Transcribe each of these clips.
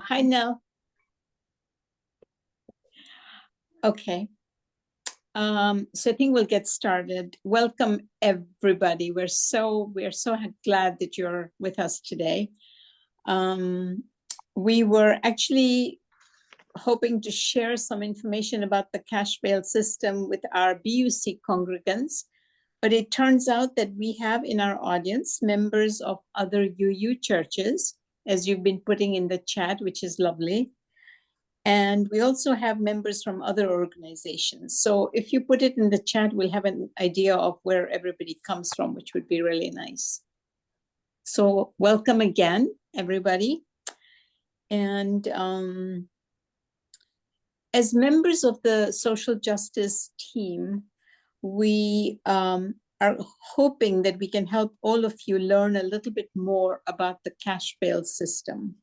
Hi, Nell. Okay. So I think we'll get started. Welcome, everybody. We're so glad that you're with us today. We were actually hoping to share some information about the cash bail system with our BUC congregants, but it turns out that we have in our audience members of other UU churches, as you've been putting in the chat, which is lovely. And we also have members from other organizations. So if you put it in the chat, we'll have an idea of where everybody comes from, which would be really nice. So welcome again, everybody. And as members of the social justice team, we are hoping that we can help all of you learn a little bit more about the cash bail system.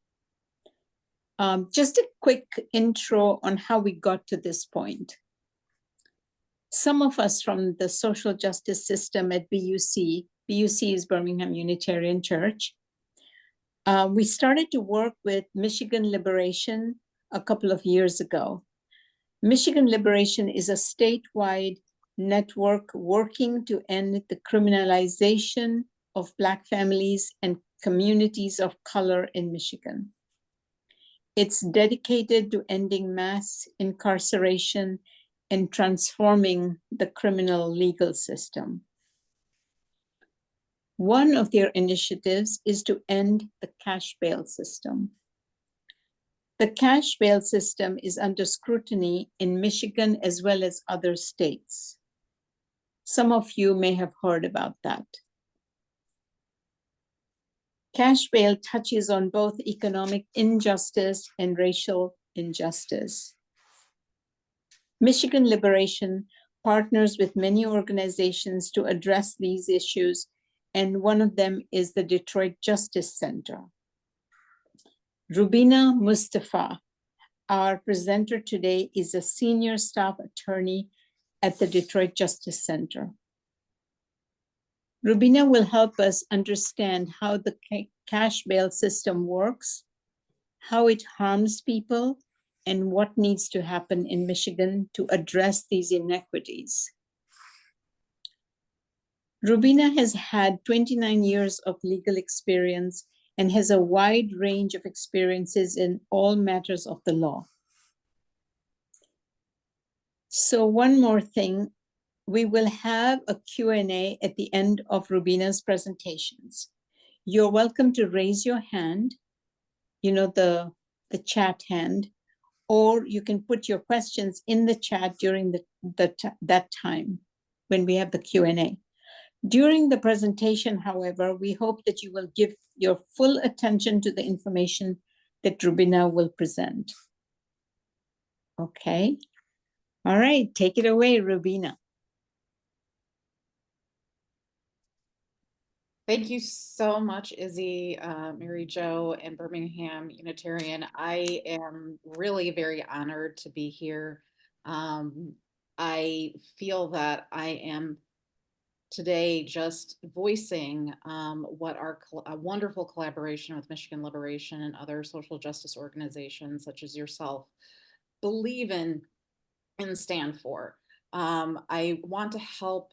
Just a quick intro on how we got to this point. Some of us from the social justice system at BUC is Birmingham Unitarian Church, we started to work with Michigan Liberation a couple of years ago. Michigan Liberation is a statewide network working to end the criminalization of Black families and communities of color in Michigan. It's dedicated to ending mass incarceration and transforming the criminal legal system. One of their initiatives is to end the cash bail system. The cash bail system is under scrutiny in Michigan as well as other states. Some of you may have heard about that. Cash bail touches on both economic injustice and racial injustice. Michigan Liberation partners with many organizations to address these issues, and one of them is the Detroit Justice Center. Rubina Mustafa, our presenter today, is a senior staff attorney at the Detroit Justice Center. Rubina will help us understand how the cash bail system works, how it harms people, and what needs to happen in Michigan to address these inequities. Rubina has had 29 years of legal experience and has a wide range of experiences in all matters of the law. So one more thing, we will have a Q&A at the end of Rubina's presentations. You're welcome to raise your hand, the chat hand, or you can put your questions in the chat during that time when we have the Q&A. During the presentation, however, we hope that you will give your full attention to the information that Rubina will present. Okay. All right, take it away, Rubina. Thank you so much, Izzy, Mary Jo, and Birmingham Unitarian. I am really very honored to be here. I feel that I am today just voicing what our wonderful collaboration with Michigan Liberation and other social justice organizations such as yourself believe in and stand for. I want to help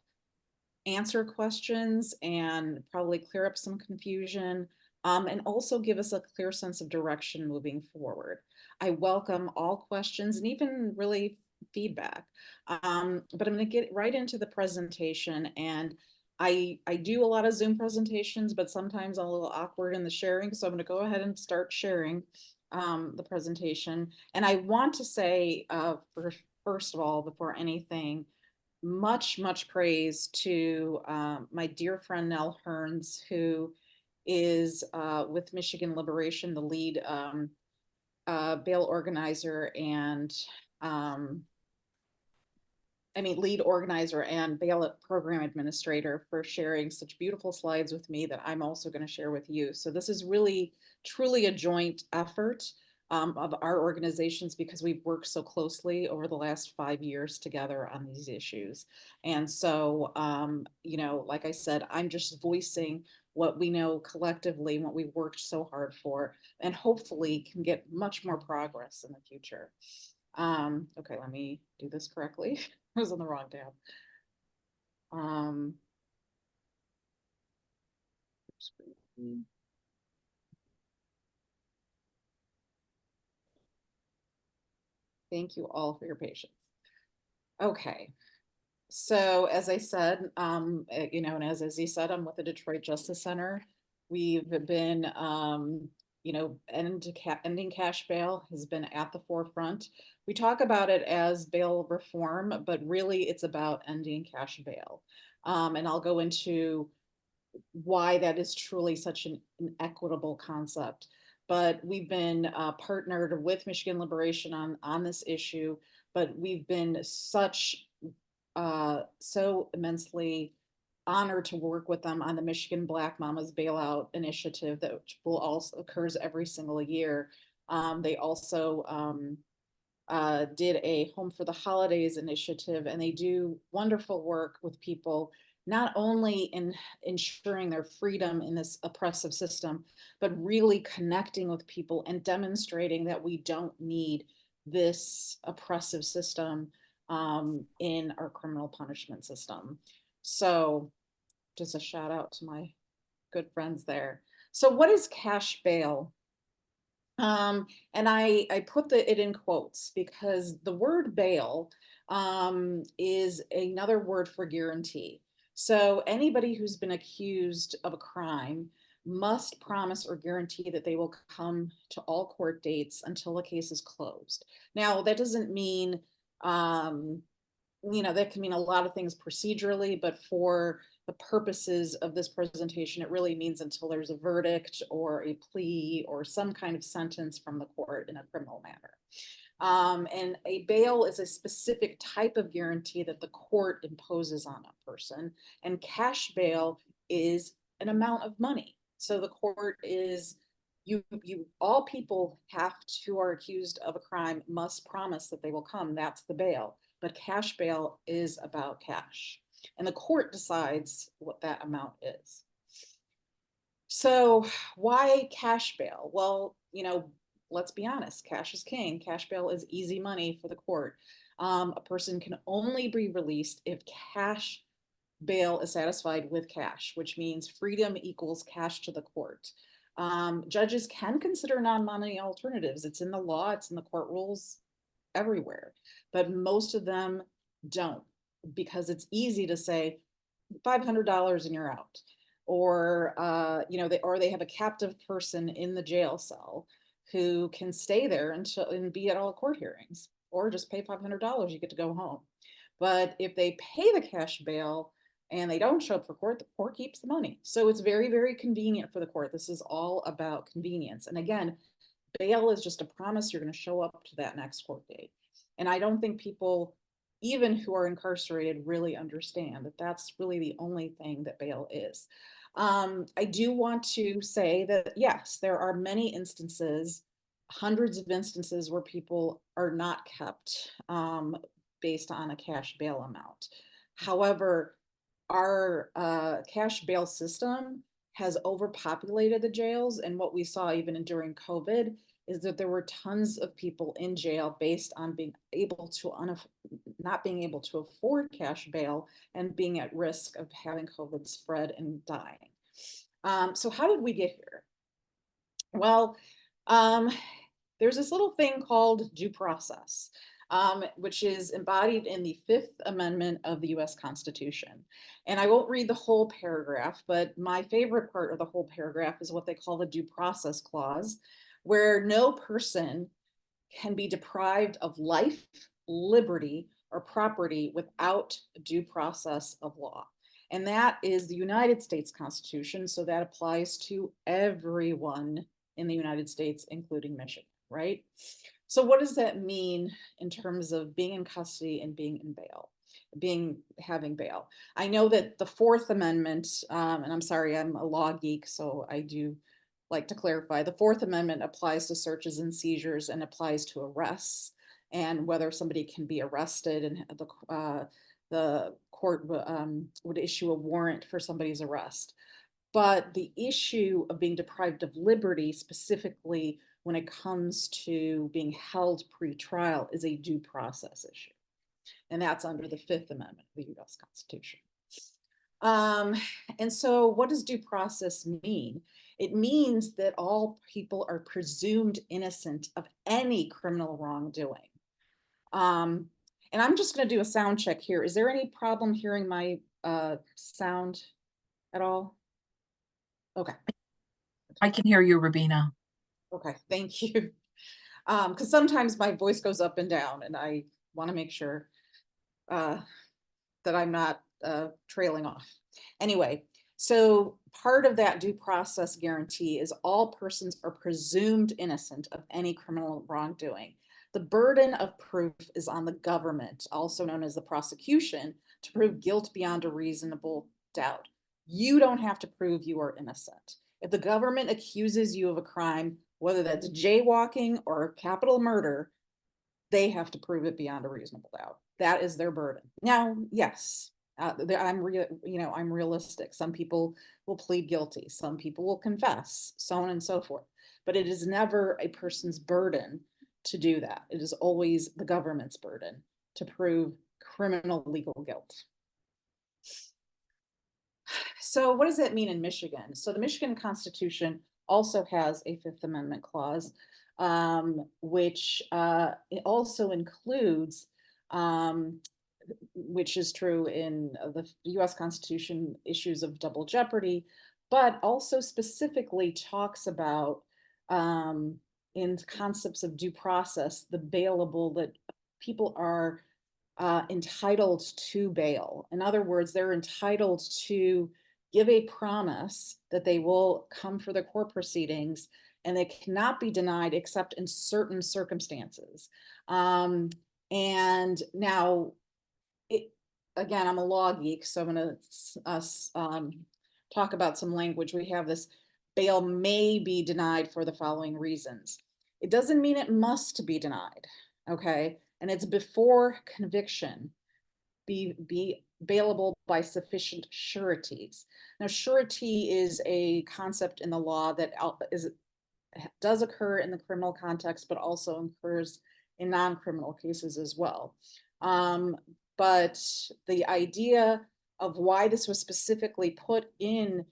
answer questions and probably clear up some confusion, and also give us a clear sense of direction moving forward. I welcome all questions and even really feedback. But I'm going to get right into the presentation. And I do a lot of Zoom presentations, but sometimes I'm a little awkward in the sharing. So I'm going to go ahead and start sharing the presentation. And I want to say, first of all, before anything, much praise to my dear friend Nell Hearns, who is with Michigan Liberation, the lead bail organizer and lead organizer and bail program administrator, for sharing such beautiful slides with me that I'm also going to share with you. So this is really, truly a joint effort of our organizations, because we've worked so closely over the last 5 years together on these issues. And so, like I said, I'm just voicing what we know collectively, what we worked so hard for, and hopefully can get much more progress in the future. Okay, let me do this correctly. I was on the wrong tab. Um, Thank you all for your patience. Okay. So as I said, and as he said, I'm with the Detroit Justice Center. We've been, ending cash bail has been at the forefront. We talk about it as bail reform, but really it's about ending cash bail. And I'll go into why that is truly such an equitable concept. But we've been partnered with Michigan Liberation on this issue, but we've been so immensely honored to work with them on the Michigan Black Mamas Bailout Initiative that will also occurs every single year. They also did a Home for the Holidays initiative, and they do wonderful work with people, not only in ensuring their freedom in this oppressive system, but really connecting with people and demonstrating that we don't need this oppressive system in our criminal punishment system. So, just a shout out to my good friends there. So, what is cash bail? And I put it in quotes because the word bail is another word for guarantee. So anybody who's been accused of a crime must promise or guarantee that they will come to all court dates until the case is closed. Now, that doesn't mean that can mean a lot of things procedurally, but for the purposes of this presentation, it really means until there's a verdict or a plea or some kind of sentence from the court in a criminal matter. And a bail is a specific type of guarantee that the court imposes on a person, and cash bail is an amount of money. So the court is all people who are accused of a crime must promise that they will come. That's the bail. But cash bail is about cash, and the court decides what that amount is. So why cash bail? Well, let's be honest, cash is king. Cash bail is easy money for the court. A person can only be released if cash bail is satisfied with cash, which means freedom equals cash to the court. Judges can consider non-money alternatives. It's in the law, it's in the court rules everywhere, but most of them don't, because it's easy to say $500 and you're out, or they have a captive person in the jail cell who can stay there until and be at all court hearings, or just pay $500, you get to go home. But if they pay the cash bail and they don't show up for court, the court keeps the money. So it's very, very convenient for the court. This is all about convenience. And again, bail is just a promise you're going to show up to that next court date. And I don't think people, even who are incarcerated, really understand that that's really the only thing that bail is. I do want to say that, yes, there are many instances, hundreds of instances where people are not kept based on a cash bail amount. However, our cash bail system has overpopulated the jails. And what we saw even during COVID is that there were tons of people in jail based on not being able to afford cash bail and being at risk of having COVID spread and dying. So how did we get here? Well, there's this little thing called due process, which is embodied in the Fifth Amendment of the US Constitution. And I won't read the whole paragraph, but my favorite part of the whole paragraph is what they call the due process clause, where no person can be deprived of life, liberty, or property without due process of law. And that is the United States Constitution. So that applies to everyone in the United States, including Michigan, right? So what does that mean in terms of being in custody and being in bail, having bail? I know that the Fourth Amendment, and I'm sorry, I'm a law geek, so I do like to clarify, the Fourth Amendment applies to searches and seizures and applies to arrests, and whether somebody can be arrested, and the court would issue a warrant for somebody's arrest. But the issue of being deprived of liberty, specifically when it comes to being held pre-trial, is a due process issue. And that's under the Fifth Amendment of the US Constitution. Um, and so what does due process mean? It means that all people are presumed innocent of any criminal wrongdoing. Um, and I'm just going to do a sound check here. Is there any problem hearing my sound at all? Okay. I can hear you, Rubina. Okay, thank you. Because sometimes my voice goes up and down, and I want to make sure that I'm not trailing off. Anyway, so part of that due process guarantee is all persons are presumed innocent of any criminal wrongdoing. The burden of proof is on the government, also known as the prosecution, to prove guilt beyond a reasonable doubt. You don't have to prove you are innocent. If the government accuses you of a crime, whether that's jaywalking or capital murder, they have to prove it beyond a reasonable doubt. That is their burden. Now, yes, I'm realistic. Some people will plead guilty. Some people will confess, so on and so forth. But it is never a person's burden to do that. It is always the government's burden to prove criminal legal guilt. So what does that mean in Michigan? So the Michigan Constitution also has a Fifth Amendment clause, which it also includes, which is true in the US Constitution, issues of double jeopardy, but also specifically talks about, in concepts of due process, the bailable, that people are entitled to bail. In other words, they're entitled to give a promise that they will come for the court proceedings, and they cannot be denied except in certain circumstances. And now, again, I'm a law geek, so I'm going to talk about some language. We have this: bail may be denied for the following reasons. It doesn't mean it must be denied, okay? And it's before conviction, be bailable by sufficient sureties. Now, surety is a concept in the law that does occur in the criminal context, but also occurs in non-criminal cases as well. But the idea of why this was specifically put in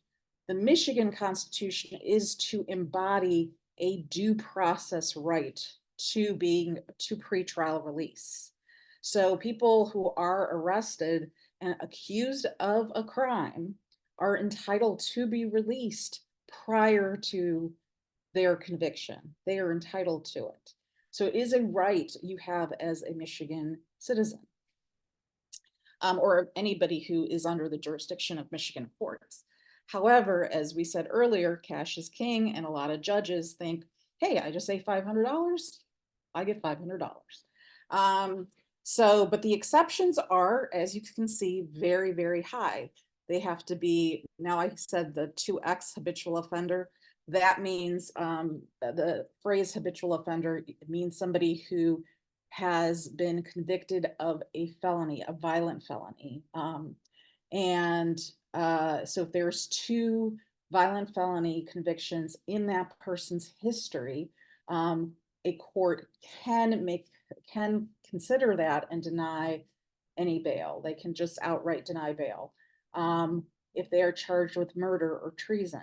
the Michigan Constitution is to embody a due process right to pretrial release. So people who are arrested and accused of a crime are entitled to be released prior to their conviction. They are entitled to it. So it is a right you have as a Michigan citizen, or anybody who is under the jurisdiction of Michigan courts. However, as we said earlier, cash is king, and a lot of judges think, hey, I just say $500, I get $500. But the exceptions are, as you can see, very, very high. They have to be, now I said the 2X habitual offender. That means the phrase habitual offender means somebody who has been convicted of a felony, a violent felony. So if there's 2 violent felony convictions in that person's history, a court can consider that and deny any bail. They can just outright deny bail. If they are charged with murder or treason,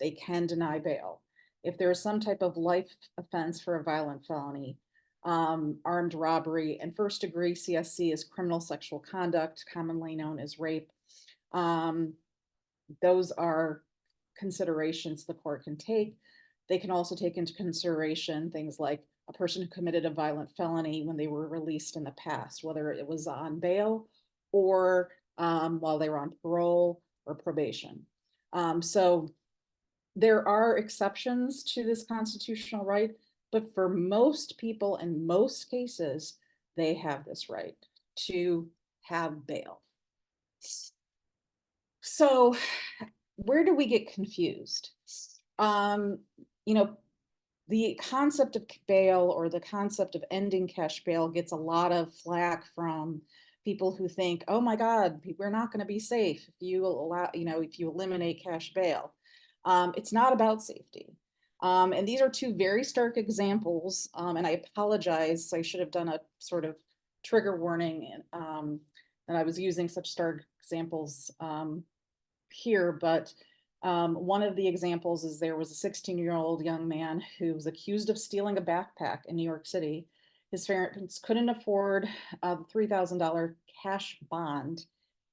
they can deny bail. If there is some type of life offense for a violent felony, armed robbery, and first degree CSC is criminal sexual conduct, commonly known as rape. Those are considerations the court can take. They can also take into consideration things like a person who committed a violent felony when they were released in the past, whether it was on bail or while they were on parole or probation. So there are exceptions to this constitutional right, but for most people in most cases, they have this right to have bail. So where do we get confused? The concept of bail, or the concept of ending cash bail, gets a lot of flack from people who think, oh my God, we're not going to be safe if you allow, if you eliminate cash bail. It's not about safety. And these are two very stark examples. And I apologize, I should have done a sort of trigger warning that I was using such stark examples here, but one of the examples is there was a 16-year-old young man who was accused of stealing a backpack in New York City. His parents couldn't afford the $3,000 cash bond.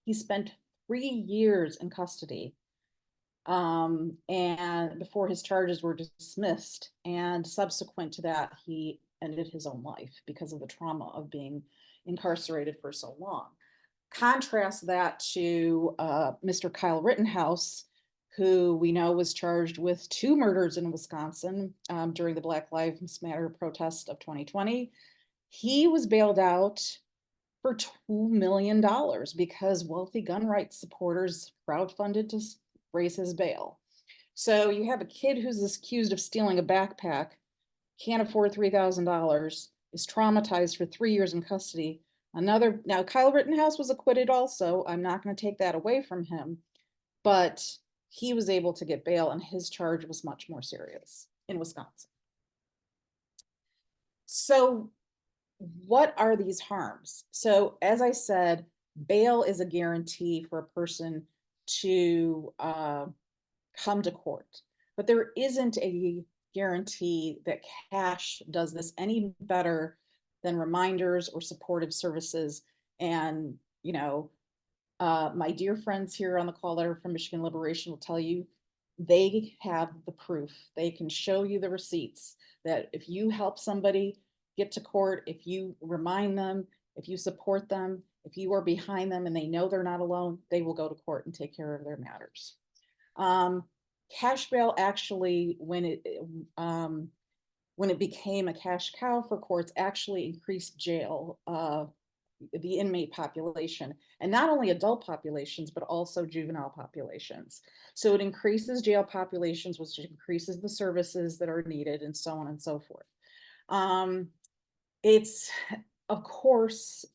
He spent 3 years in custody and before his charges were dismissed. And subsequent to that, he ended his own life because of the trauma of being incarcerated for so long. Contrast that to Mr. Kyle Rittenhouse, who we know was charged with 2 murders in Wisconsin during the Black Lives Matter protest of 2020. He was bailed out for $2 million because wealthy gun rights supporters crowdfunded to raise his bail. So you have a kid who's accused of stealing a backpack, can't afford $3,000, is traumatized for 3 years in custody. Now Kyle Rittenhouse was acquitted also. I'm not going to take that away from him, but he was able to get bail and his charge was much more serious in Wisconsin. So what are these harms? So as I said, bail is a guarantee for a person to come to court, but there isn't a guarantee that cash does this any better than reminders or supportive services. And, my dear friends here on the call that are from Michigan Liberation will tell you they have the proof. They can show you the receipts that if you help somebody get to court, if you remind them, if you support them, if you are behind them and they know they're not alone, they will go to court and take care of their matters. Cash bail actually, when it became a cash cow for courts, actually increased jail, the inmate population, and not only adult populations, but also juvenile populations. So it increases jail populations, which increases the services that are needed and so on and so forth. It's, of course,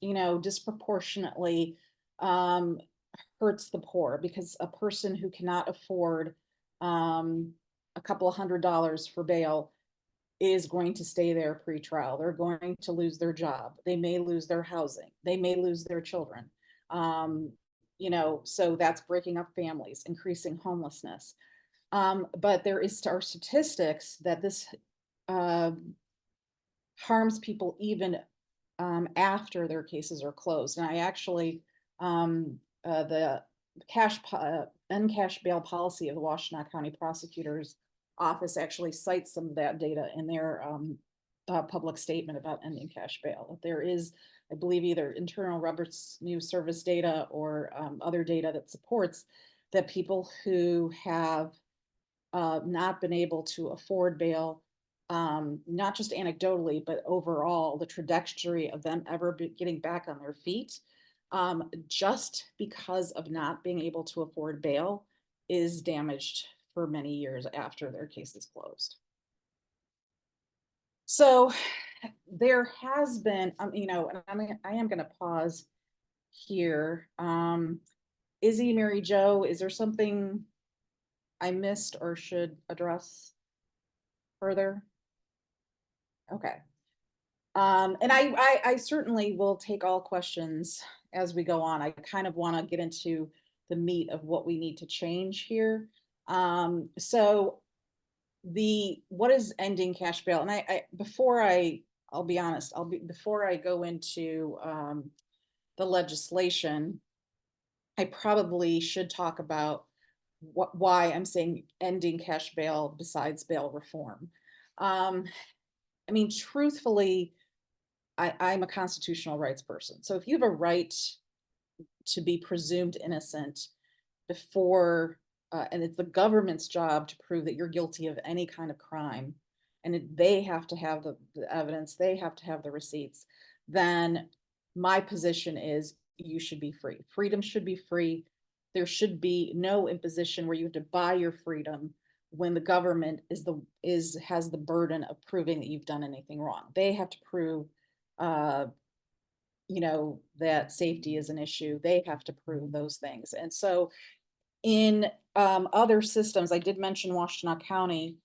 disproportionately hurts the poor because a person who cannot afford a couple of $100s for bail is going to stay there pre-trial. They're going to lose their job. They may lose their housing. They may lose their children. So that's breaking up families, increasing homelessness. But there are statistics that this harms people even after their cases are closed. And I actually, the uncash bail policy of the Washtenaw County Prosecutor's Office actually cites some of that data in their public statement about ending cash bail. There is, I believe, either Internal Revenue Service data or other data that supports that people who have not been able to afford bail, not just anecdotally, but overall, the trajectory of them ever getting back on their feet, just because of not being able to afford bail, is damaged for many years after their case is closed. So there has been, and I am going to pause here. Izzy, Mary Jo, is there something I missed or should address further? Okay. And I certainly will take all questions as we go on. I kind of want to get into the meat of what we need to change here. So what is ending cash bail? And I'll be honest, before I go into the legislation, I probably should talk about why I'm saying ending cash bail besides bail reform. Truthfully, I'm a constitutional rights person. So if you have a right to be presumed innocent before, and it's the government's job to prove that you're guilty of any kind of crime, and they have to have the evidence, they have to have the receipts, then my position is you should be free. Freedom should be free. There should be no imposition where you have to buy your freedom when the government has the burden of proving that you've done anything wrong. They have to prove you know, that safety is an issue. They have to prove those things. And so in other systems, I did mention Washtenaw County,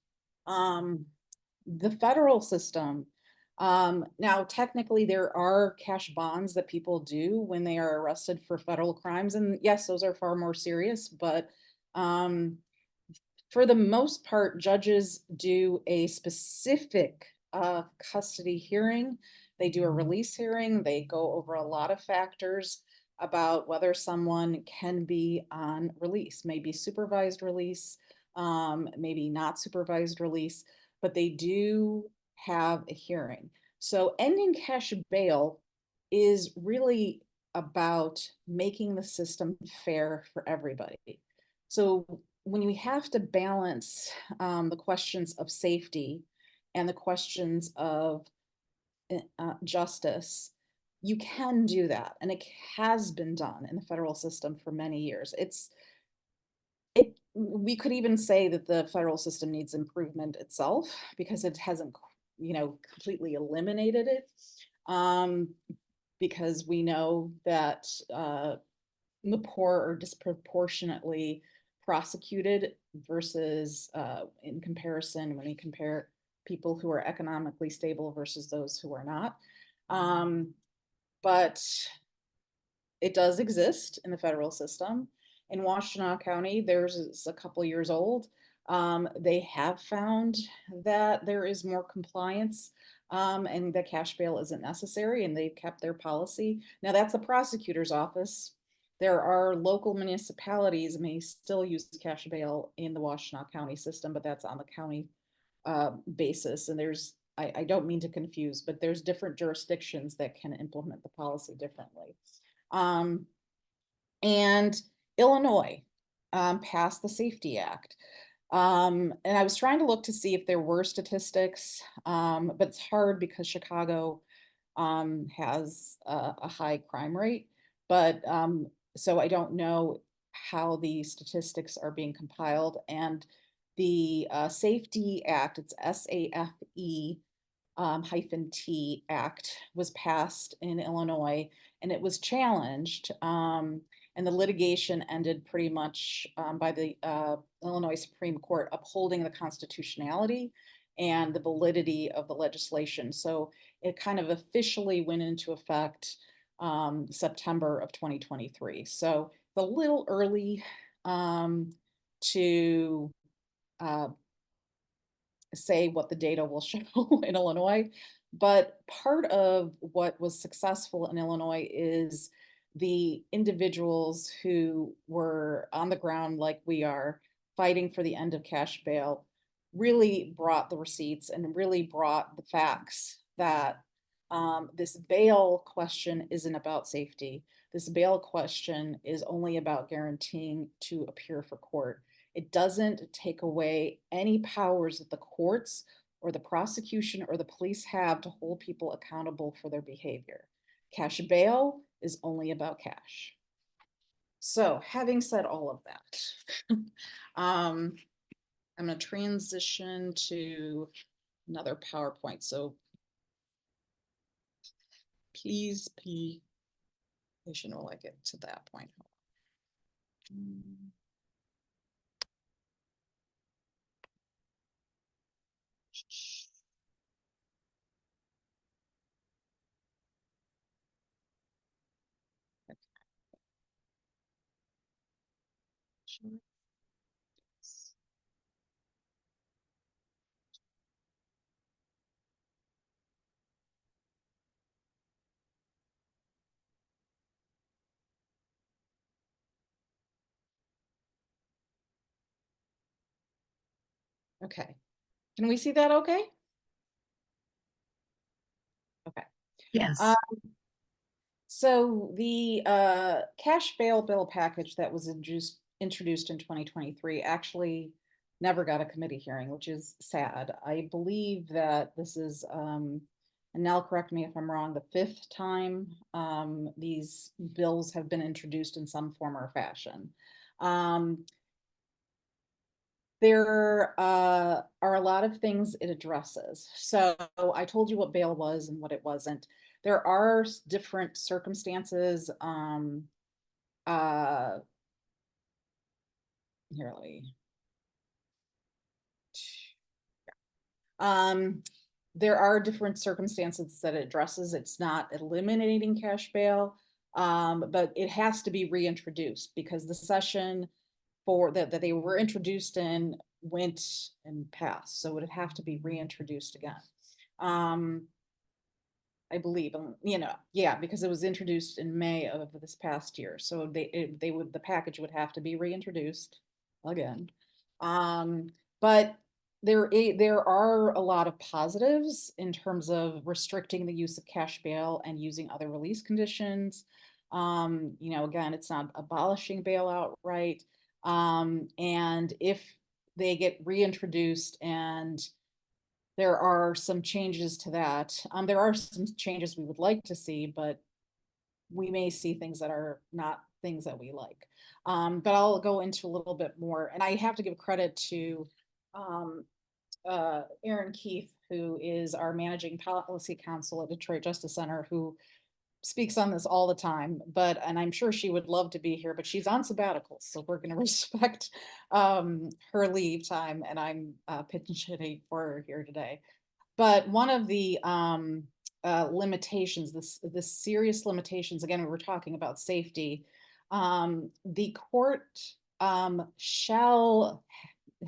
the federal system. Now, technically, there are cash bonds that people do when they are arrested for federal crimes. And yes, those are far more serious, but um, for the most part, judges do a specific custody hearing. They do a release hearing. They go over a lot of factors about whether someone can be on release, maybe supervised release, maybe not supervised release, but they do have a hearing. So ending cash bail is really about making the system fair for everybody. So when we have to balance the questions of safety and the questions of justice, you can do that, and it has been done in the federal system for many years. We could even say that the federal system needs improvement itself because it hasn't, you know, completely eliminated it. Because we know that the poor are disproportionately prosecuted versus in comparison when we compare people who are economically stable versus those who are not. But it does exist in the federal system. In Washtenaw County, theirs is a couple years old. They have found that there is more compliance and the cash bail isn't necessary, and they've kept their policy. Now, that's the prosecutor's office. There are local municipalities may still use cash bail in the Washtenaw County system, but that's on the county basis. And I don't mean to confuse, but there's different jurisdictions that can implement the policy differently. And Illinois passed the Safety Act. And I was trying to look to see if there were statistics, but it's hard because Chicago has a high crime rate. But so I don't know how the statistics are being compiled. And the Safety Act, it's SAFE -T Act, was passed in Illinois, and it was challenged. And the litigation ended pretty much by the Illinois Supreme Court upholding the constitutionality and the validity of the legislation. So it kind of officially went into effect September of 2023. So it's a little early to say what the data will show in Illinois, but part of what was successful in Illinois is the individuals who were on the ground like we are fighting for the end of cash bail really brought the receipts and really brought the facts that this bail question isn't about safety. This bail question is only about guaranteeing to appear for court. It doesn't take away any powers that the courts or the prosecution or the police have to hold people accountable for their behavior. Cash bail is only about cash. So having said all of that, I'm going to transition to another PowerPoint. So please be patient while I get to that point. Okay. Can we see that okay? Okay. Yes. So the cash bail bill package that was introduced in 2023 actually never got a committee hearing, which is sad. I believe that this is, and now correct me if I'm wrong, the fifth time these bills have been introduced in some form or fashion. There are a lot of things it addresses. So I told you what bail was and what it wasn't. There are different circumstances. Uh, Here, let me. There are different circumstances that it addresses. It's not eliminating cash bail, but it has to be reintroduced because the session for that they were introduced in went and passed, so it would have to be reintroduced again. I believe, yeah, because it was introduced in May of this past year, so the package would have to be reintroduced again. But there are a lot of positives in terms of restricting the use of cash bail and using other release conditions. Again, it's not abolishing bail outright. And if they get reintroduced and there are some changes to that, there are some changes we would like to see, but we may see things that are not things that we like. But I'll go into a little bit more, and I have to give credit to um, Erin Keith, who is our managing policy counsel at Detroit Justice Center, who speaks on this all the time, and I'm sure she would love to be here, but she's on sabbatical, so we're going to respect her leave time, and I'm pitching for her here today. But one of the limitations, this serious limitations, again, we were talking about safety, the court shall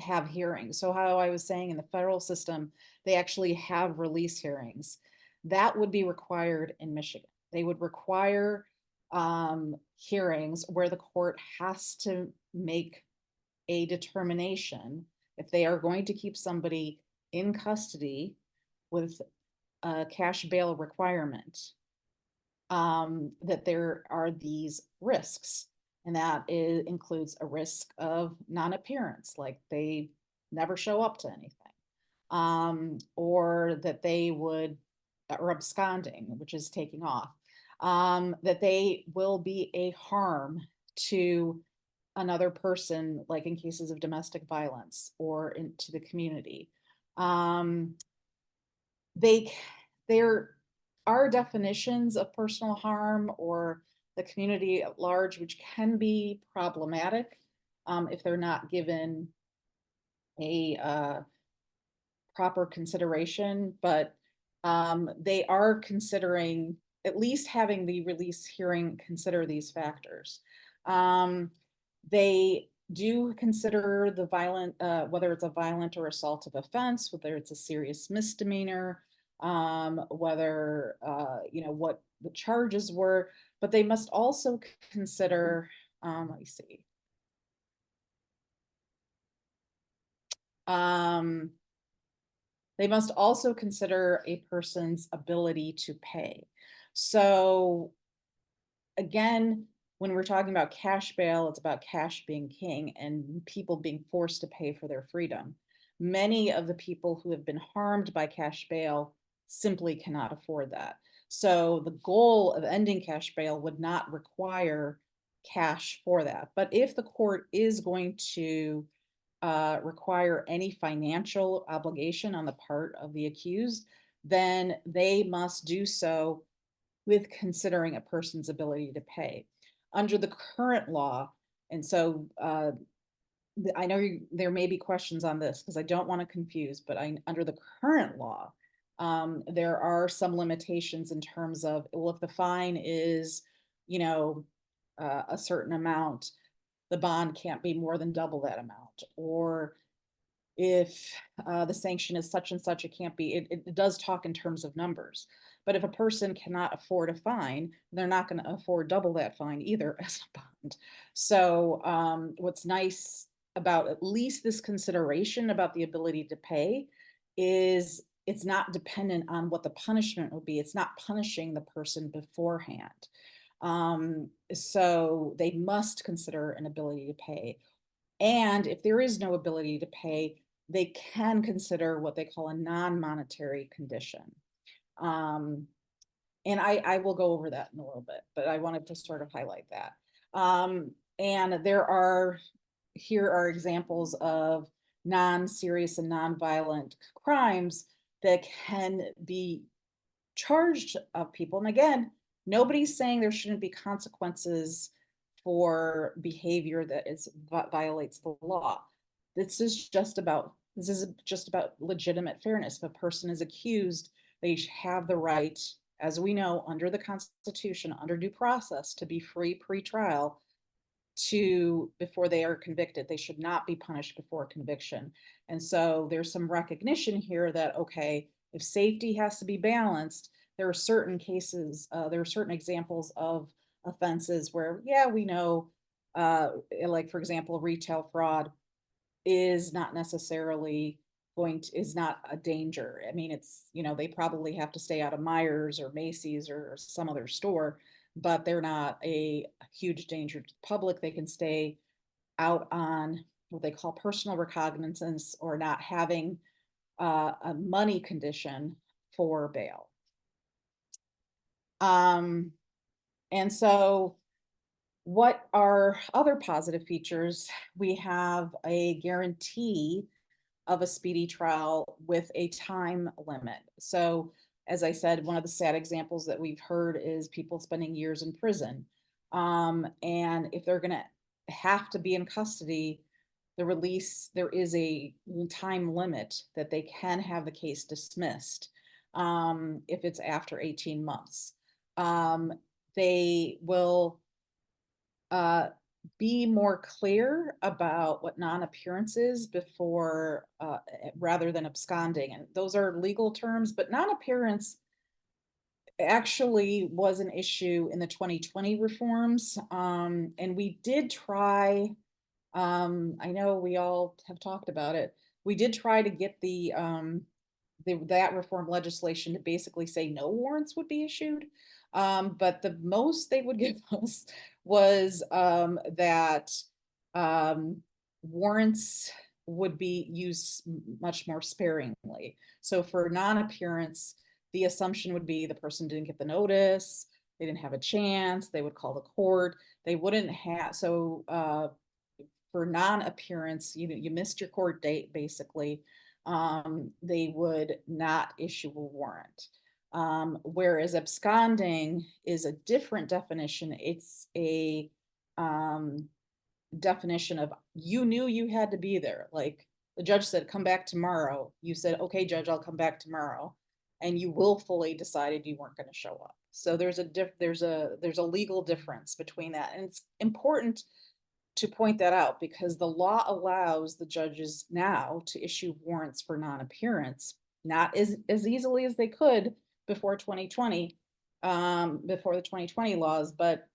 have hearings. So how I was saying in the federal system, they actually have release hearings. That would be required in Michigan. They would require hearings where the court has to make a determination if they are going to keep somebody in custody with a cash bail requirement, that there are these risks. And that includes a risk of non-appearance, like they never show up to anything, or that they would, or absconding, which is taking off, that they will be a harm to another person, like in cases of domestic violence or into the community. They there are definitions of personal harm or the community at large, which can be problematic if they're not given a proper consideration, but they are considering at least having the release hearing consider these factors. They do consider the violent, whether it's a violent or assaultive offense, whether it's a serious misdemeanor, whether, what the charges were, but they must also consider, let me see. They must also consider a person's ability to pay. So again, when we're talking about cash bail, it's about cash being king and people being forced to pay for their freedom. Many of the people who have been harmed by cash bail simply cannot afford that. So the goal of ending cash bail would not require cash for that. But if the court is going to require any financial obligation on the part of the accused, then they must do so with considering a person's ability to pay. Under the current law, and so I know there may be questions on this because I don't want to confuse, but under the current law, there are some limitations in terms of, well, if the fine is, a certain amount, the bond can't be more than double that amount. Or if the sanction is such and such, it can't be, it does talk in terms of numbers. But if a person cannot afford a fine, they're not going to afford double that fine either as a bond. So what's nice about at least this consideration about the ability to pay is it's not dependent on what the punishment would be. It's not punishing the person beforehand. So they must consider an ability to pay. And if there is no ability to pay, they can consider what they call a non-monetary condition. And I will go over that in a little bit, but I wanted to sort of highlight that. And here are examples of non-serious and non-violent crimes that can be charged of people. And again, nobody's saying there shouldn't be consequences for behavior that violates the law. This is just about legitimate fairness. If a person is accused, they have the right, as we know, under the Constitution, under due process, to be free pre-trial to before they are convicted. They should not be punished before conviction. And so there's some recognition here that, okay, if safety has to be balanced, there are certain cases, there are certain examples of offenses where, yeah, we know, like for example, retail fraud is not necessarily is not a danger. I mean, it's, they probably have to stay out of Myers or Macy's or some other store, but they're not a huge danger to the public. They can stay out on what they call personal recognizance or not having a money condition for bail. And so what are other positive features? We have a guarantee of a speedy trial with a time limit. So, as I said, one of the sad examples that we've heard is people spending years in prison. And if they're going to have to be in custody, there is a time limit that they can have the case dismissed if it's after 18 months. They will be more clear about what non-appearance is before rather than absconding. And those are legal terms, but non-appearance actually was an issue in the 2020 reforms. And we did try, I know we all have talked about it, we did try to get that reform legislation to basically say no warrants would be issued. But the most they would give us was that warrants would be used much more sparingly. So for non-appearance, the assumption would be the person didn't get the notice, they didn't have a chance, they would call the court, they wouldn't have, so for non-appearance, you missed your court date, basically, they would not issue a warrant. Whereas absconding is a different definition. It's a definition of you knew you had to be there. Like the judge said, come back tomorrow. You said, okay, judge, I'll come back tomorrow. And you willfully decided you weren't going to show up. So there's a legal difference between that. And it's important to point that out because the law allows the judges now to issue warrants for non-appearance, not as easily as they could before 2020, before the 2020 laws, but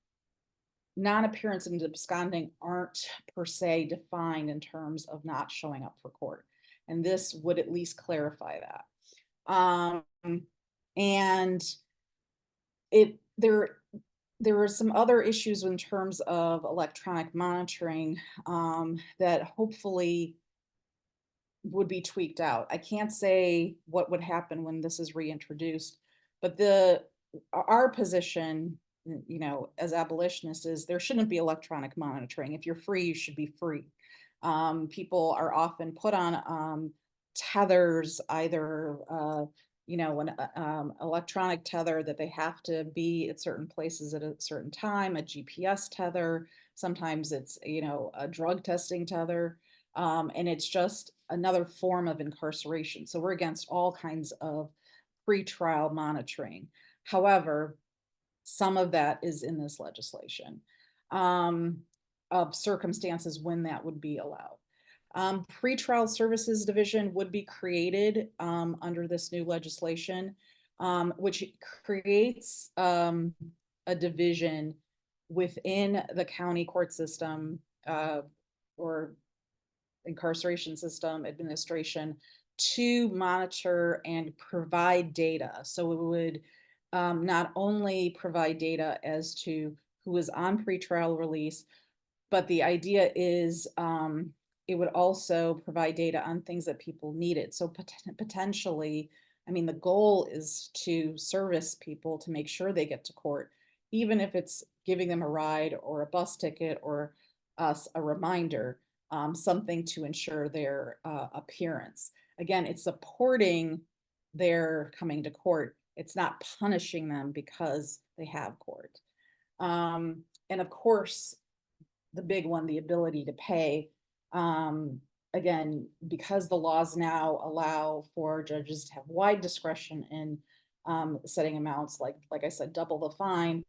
non-appearance and absconding aren't per se defined in terms of not showing up for court. And this would at least clarify that. And there are some other issues in terms of electronic monitoring that hopefully would be tweaked out. I can't say what would happen when this is reintroduced, but our position, as abolitionists is there shouldn't be electronic monitoring. If you're free, you should be free. People are often put on tethers, either an electronic tether that they have to be at certain places at a certain time, a GPS tether. Sometimes it's, a drug testing tether. And it's just another form of incarceration. So we're against all kinds of pretrial monitoring. However, some of that is in this legislation of circumstances when that would be allowed. Pretrial Services Division would be created under this new legislation, which creates a division within the county court system or incarceration system administration to monitor and provide data. So it would not only provide data as to who is on pretrial release, but the idea is it would also provide data on things that people needed. So potentially, I mean, the goal is to service people to make sure they get to court, even if it's giving them a ride or a bus ticket or a reminder. something to ensure their appearance. Again, it's supporting their coming to court. It's not punishing them because they have court. And of course, the big one, the ability to pay. Again, because the laws now allow for judges to have wide discretion in setting amounts, like I said, double the fine.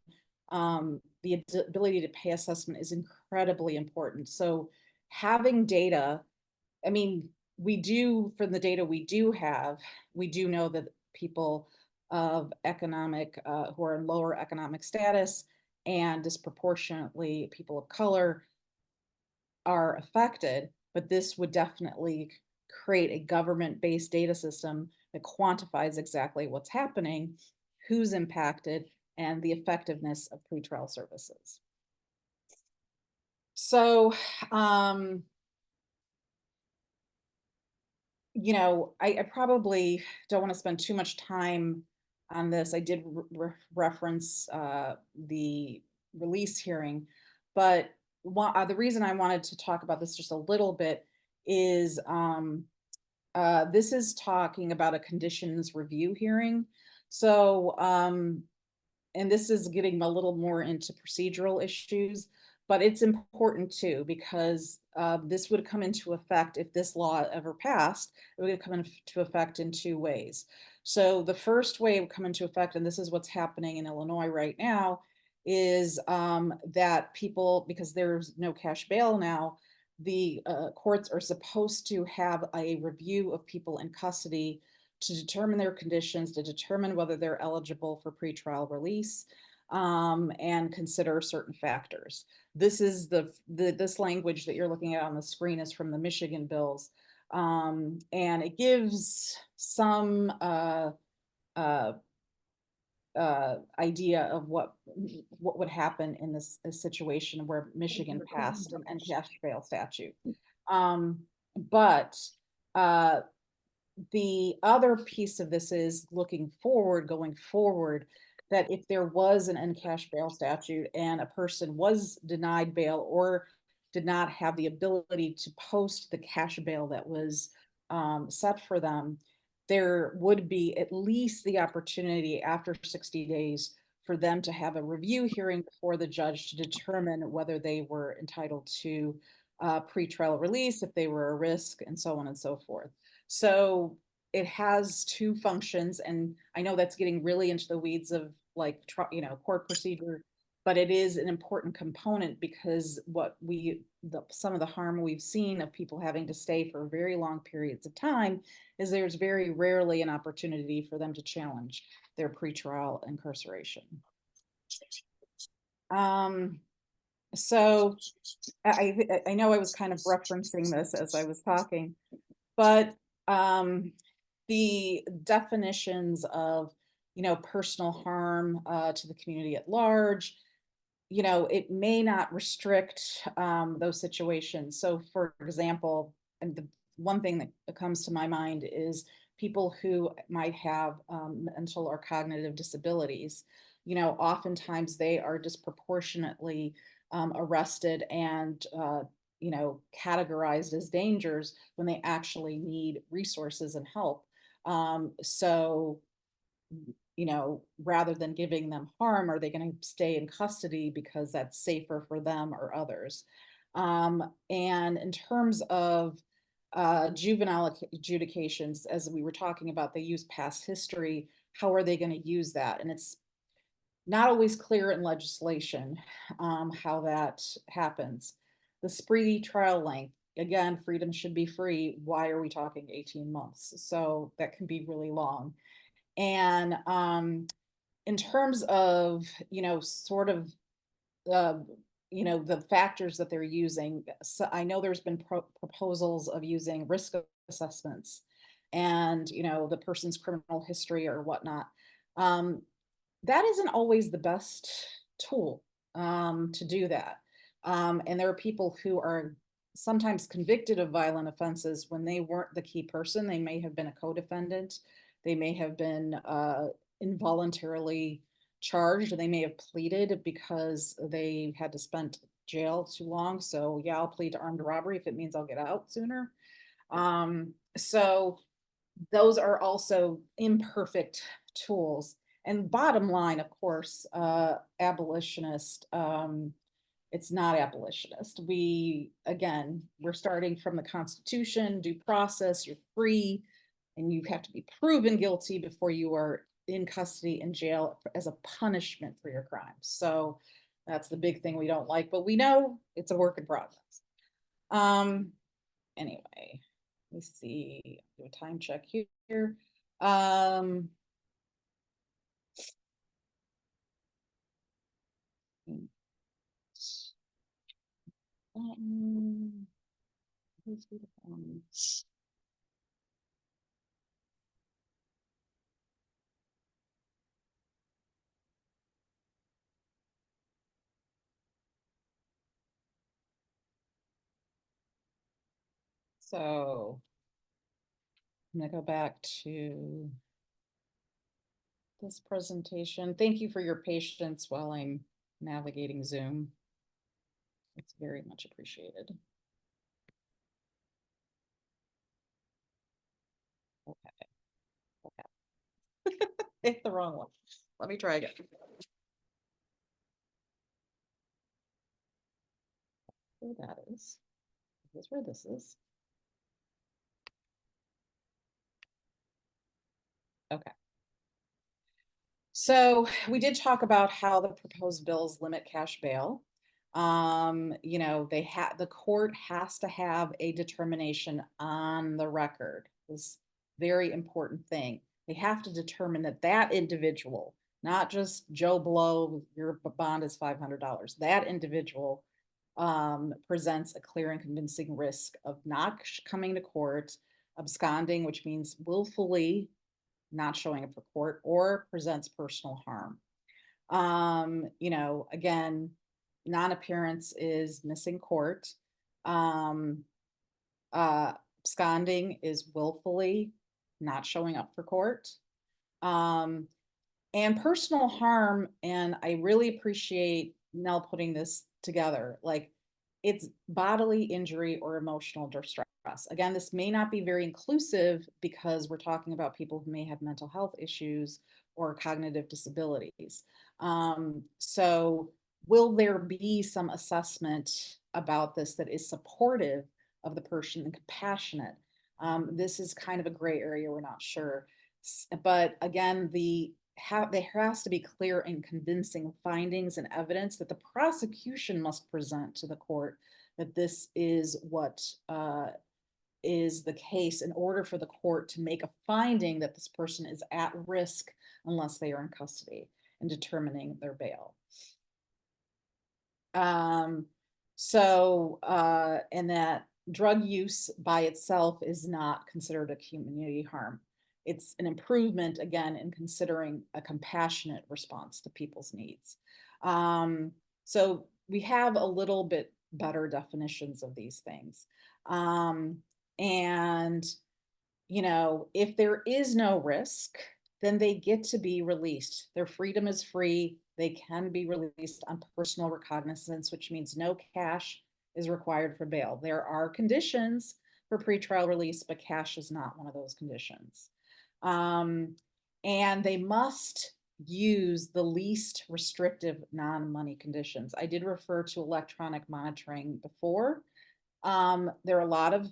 The ability to pay assessment is incredibly important. So having data, I mean, we do, from the data we do have, we do know that people of economic, who are in lower economic status and disproportionately people of color are affected, but this would definitely create a government-based data system that quantifies exactly what's happening, who's impacted, and the effectiveness of pretrial services. So, you know, I probably don't want to spend too much time on this. I did reference the release hearing, but the reason I wanted to talk about this just a little bit is this is talking about a conditions review hearing. So, and this is getting a little more into procedural issues, but it's important too, because this would come into effect if this law ever passed. It would come into effect in two ways. So the first way it would come into effect, and this is what's happening in Illinois right now, is that people, because there's no cash bail now, the courts are supposed to have a review of people in custody to determine their conditions, to determine whether they're eligible for pretrial release, and consider certain factors. This is this language that you're looking at on the screen is from the Michigan bills, and it gives some idea of what would happen in this situation where Michigan passed an cash bail statute. But the other piece of this is looking forward, going forward, that if there was an encash bail statute and a person was denied bail or did not have the ability to post the cash bail that was set for them, there would be at least the opportunity after 60 days for them to have a review hearing before the judge to determine whether they were entitled to pretrial release, if they were a risk, and so on and so forth. So it has two functions, and I know that's getting really into the weeds of like, you know, court procedure, but it is an important component because some of the harm we've seen of people having to stay for very long periods of time is there's very rarely an opportunity for them to challenge their pretrial incarceration. So I know I was kind of referencing this as I was talking, but the definitions of, you know, personal harm to the community at large, you know, it may not restrict those situations. So for example, and the one thing that comes to my mind is people who might have mental or cognitive disabilities. You know, oftentimes they are disproportionately arrested and you know, categorized as dangers when they actually need resources and help. So, you know, rather than giving them harm, are they going to stay in custody because that's safer for them or others? And in terms of juvenile adjudications, as we were talking about, they use past history. How are they going to use that? And it's not always clear in legislation how that happens. The spree trial length, again, freedom should be free. Why are we talking 18 months? So that can be really long. And in terms of, you know, sort of, you know, the factors that they're using, so I know there's been proposals of using risk assessments and, you know, the person's criminal history or whatnot. That isn't always the best tool to do that. And there are people who are sometimes convicted of violent offenses when they weren't the key person. They may have been a co-defendant. They may have been involuntarily charged. They may have pleaded because they had to spend jail too long. So yeah, I'll plead to armed robbery if it means I'll get out sooner. So those are also imperfect tools. And bottom line, of course, abolitionist, it's not abolitionist. Again, we're starting from the Constitution, due process, you're free, and you have to be proven guilty before you are in custody in jail as a punishment for your crimes. So that's the big thing we don't like, but we know it's a work in progress. Anyway, let me see, do a time check here. Um, So I'm gonna go back to this presentation. Thank you for your patience while I'm navigating Zoom. It's very much appreciated. Okay. Hit the wrong one. Let me try again. Where that is. This is where this is. Okay. So we did talk about how the proposed bills limit cash bail. The court has to have a determination on the record. This very important thing. They have to determine that that individual, not just Joe Blow, your bond is $500. That individual presents a clear and convincing risk of not coming to court, absconding, which means willfully not showing up for court, or presents personal harm. Again, non-appearance is missing court. Absconding is willfully not showing up for court. And personal harm, and I really appreciate Nell putting this together, like it's bodily injury or emotional distress. Again, this may not be very inclusive because we're talking about people who may have mental health issues or cognitive disabilities. So will there be some assessment about this that is supportive of the person and compassionate? This is kind of a gray area, we're not sure. But again, there has to be clear and convincing findings and evidence that the prosecution must present to the court that this is what is the case in order for the court to make a finding that this person is at risk unless they are in custody and determining their bail. And that drug use by itself is not considered a community harm. It's an improvement, again, in considering a compassionate response to people's needs. So we have a little bit better definitions of these things. If there is no risk, then they get to be released. Their freedom is free. They can be released on personal recognizance, which means no cash is required for bail. There are conditions for pretrial release, but cash is not one of those conditions. And they must use the least restrictive non-money conditions. I did refer to electronic monitoring before. There are a lot of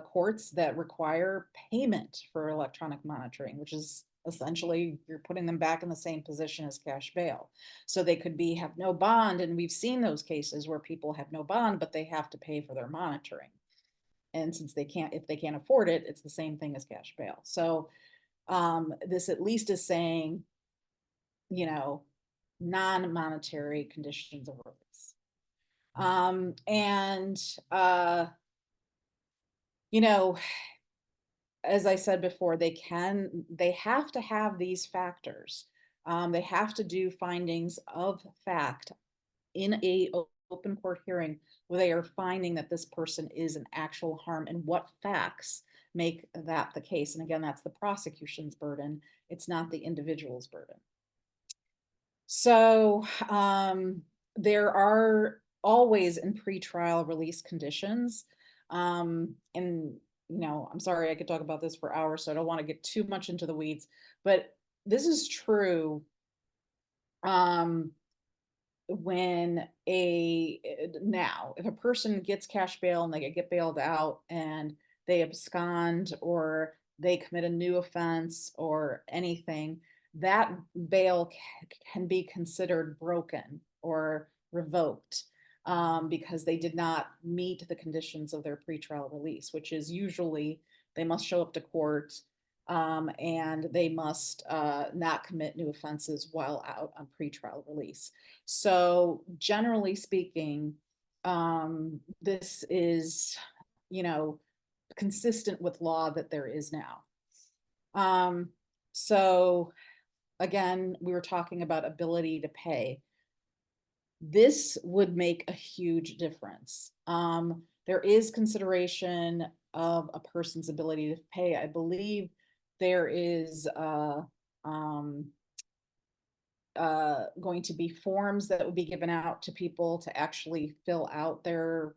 courts that require payment for electronic monitoring, which is essentially you're putting them back in the same position as cash bail. So they could have no bond, and we've seen those cases where people have no bond, but they have to pay for their monitoring. And since if they can't afford it, it's the same thing as cash bail. So this at least is saying, non-monetary conditions of release. As I said before, they have to have these factors. They have to do findings of fact in a open court hearing where they are finding that this person is an actual harm and what facts make that the case. And again, that's the prosecution's burden. It's not the individual's burden. So there are always in pretrial release conditions. And I'm sorry, I could talk about this for hours, so I don't want to get too much into the weeds, but this is true. When now, if a person gets cash bail and they get bailed out and they abscond or they commit a new offense or anything, that bail can be considered broken or revoked, because they did not meet the conditions of their pretrial release, which is usually they must show up to court, and they must not commit new offenses while out on pretrial release. So generally speaking, this is, consistent with law that there is now. So again, we were talking about ability to pay. This would make a huge difference. There is consideration of a person's ability to pay. I believe there is um, going to be forms that would be given out to people to actually fill out their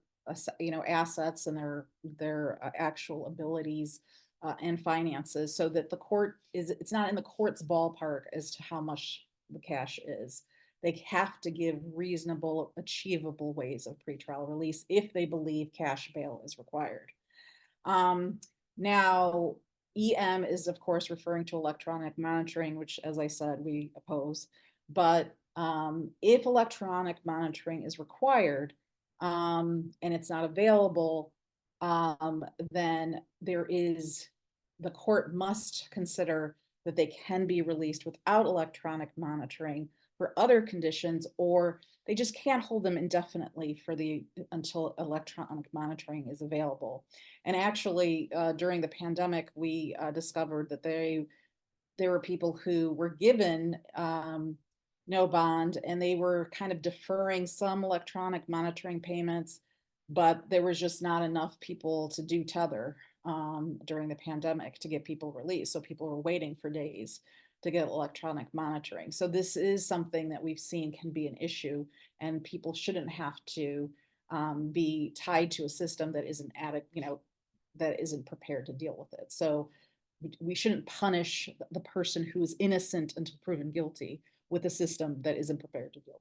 assets and their actual abilities and finances, so that the court is, it's not in the court's ballpark as to how much the cash is. They have to give reasonable, achievable ways of pretrial release if they believe cash bail is required. Now, EM is, of course, referring to electronic monitoring, which, as I said, we oppose. But if electronic monitoring is required, and it's not available, then the court must consider that they can be released without electronic monitoring for other conditions, or they just can't hold them indefinitely until electronic monitoring is available. And actually, during the pandemic, we discovered that there were people who were given no bond, and they were kind of deferring some electronic monitoring payments, but there was just not enough people to do tether during the pandemic to get people released. So people were waiting for days to get electronic monitoring. So this is something that we've seen can be an issue, and people shouldn't have to be tied to a system that isn't that isn't prepared to deal with it. So we shouldn't punish the person who is innocent until proven guilty with a system that isn't prepared to deal.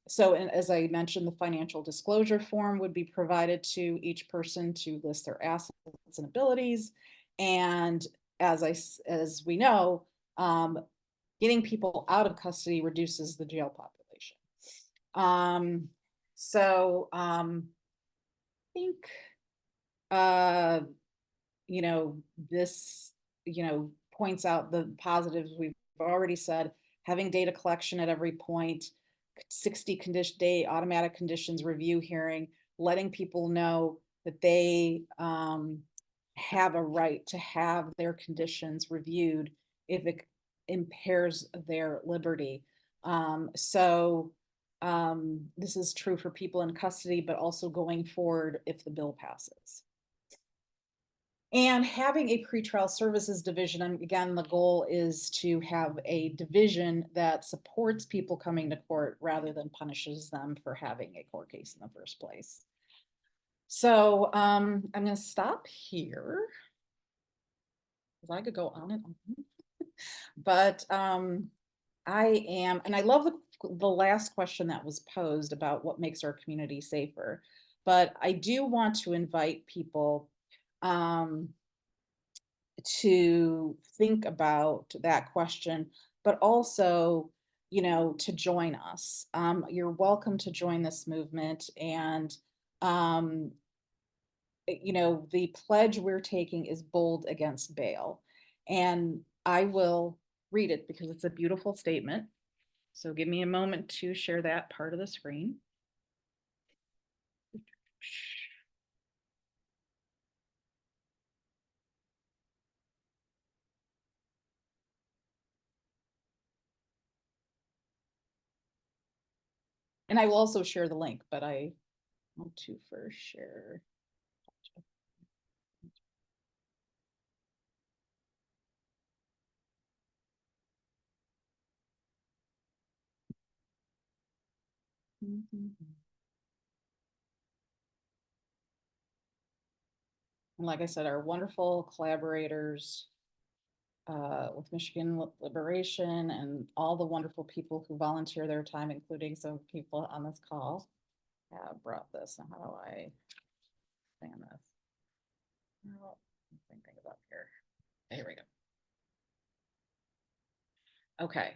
So, and as I mentioned, the financial disclosure form would be provided to each person to list their assets and abilities. And as we know, getting people out of custody reduces the jail population. I think this points out the positives we've already said. Having data collection at every point, 60-day automatic conditions review hearing, letting people know that they have a right to have their conditions reviewed if it impairs their liberty. This is true for people in custody, but also going forward if the bill passes. And having a pretrial services division, and again, the goal is to have a division that supports people coming to court rather than punishes them for having a court case in the first place. So I'm going to stop here, because I could go on and on. But and I love the last question that was posed about what makes our community safer. But I do want to invite people to think about that question, but also, to join us. You're welcome to join this movement. And, the pledge we're taking is bold against bail. And I will read it because it's a beautiful statement. So give me a moment to share that part of the screen. And I will also share the link, but I want to first share. And like I said, our wonderful collaborators with Michigan Liberation and all the wonderful people who volunteer their time, including some people on this call, have brought this. Now, how do I expand this? Oh, bring things up here. Here we go. Okay.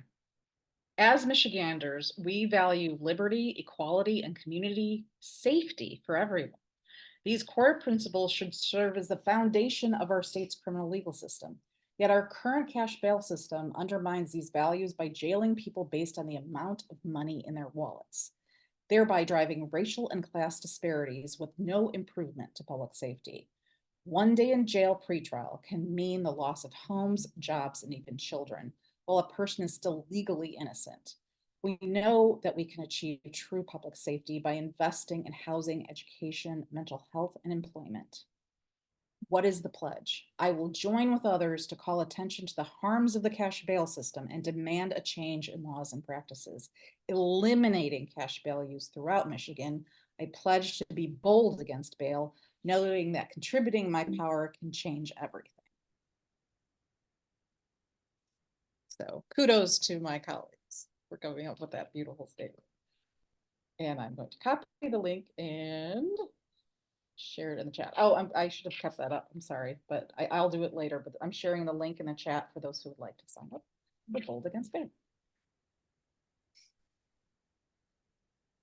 As Michiganders, we value liberty, equality, and community safety for everyone. These core principles should serve as the foundation of our state's criminal legal system. Yet our current cash bail system undermines these values by jailing people based on the amount of money in their wallets, thereby driving racial and class disparities with no improvement to public safety. One day in jail pretrial can mean the loss of homes, jobs, and even children, while a person is still legally innocent. We know that we can achieve true public safety by investing in housing, education, mental health, and employment. What is the pledge? I will join with others to call attention to the harms of the cash bail system and demand a change in laws and practices, eliminating cash bail use throughout Michigan. I pledge to be bold against bail, knowing that contributing my power can change everything. So kudos to my colleagues for coming up with that beautiful statement. And I'm going to copy the link and share it in the chat. Oh, I should have kept that up. I'm sorry, but I'll do it later. But I'm sharing the link in the chat for those who would like to sign up for Bold Against Bail.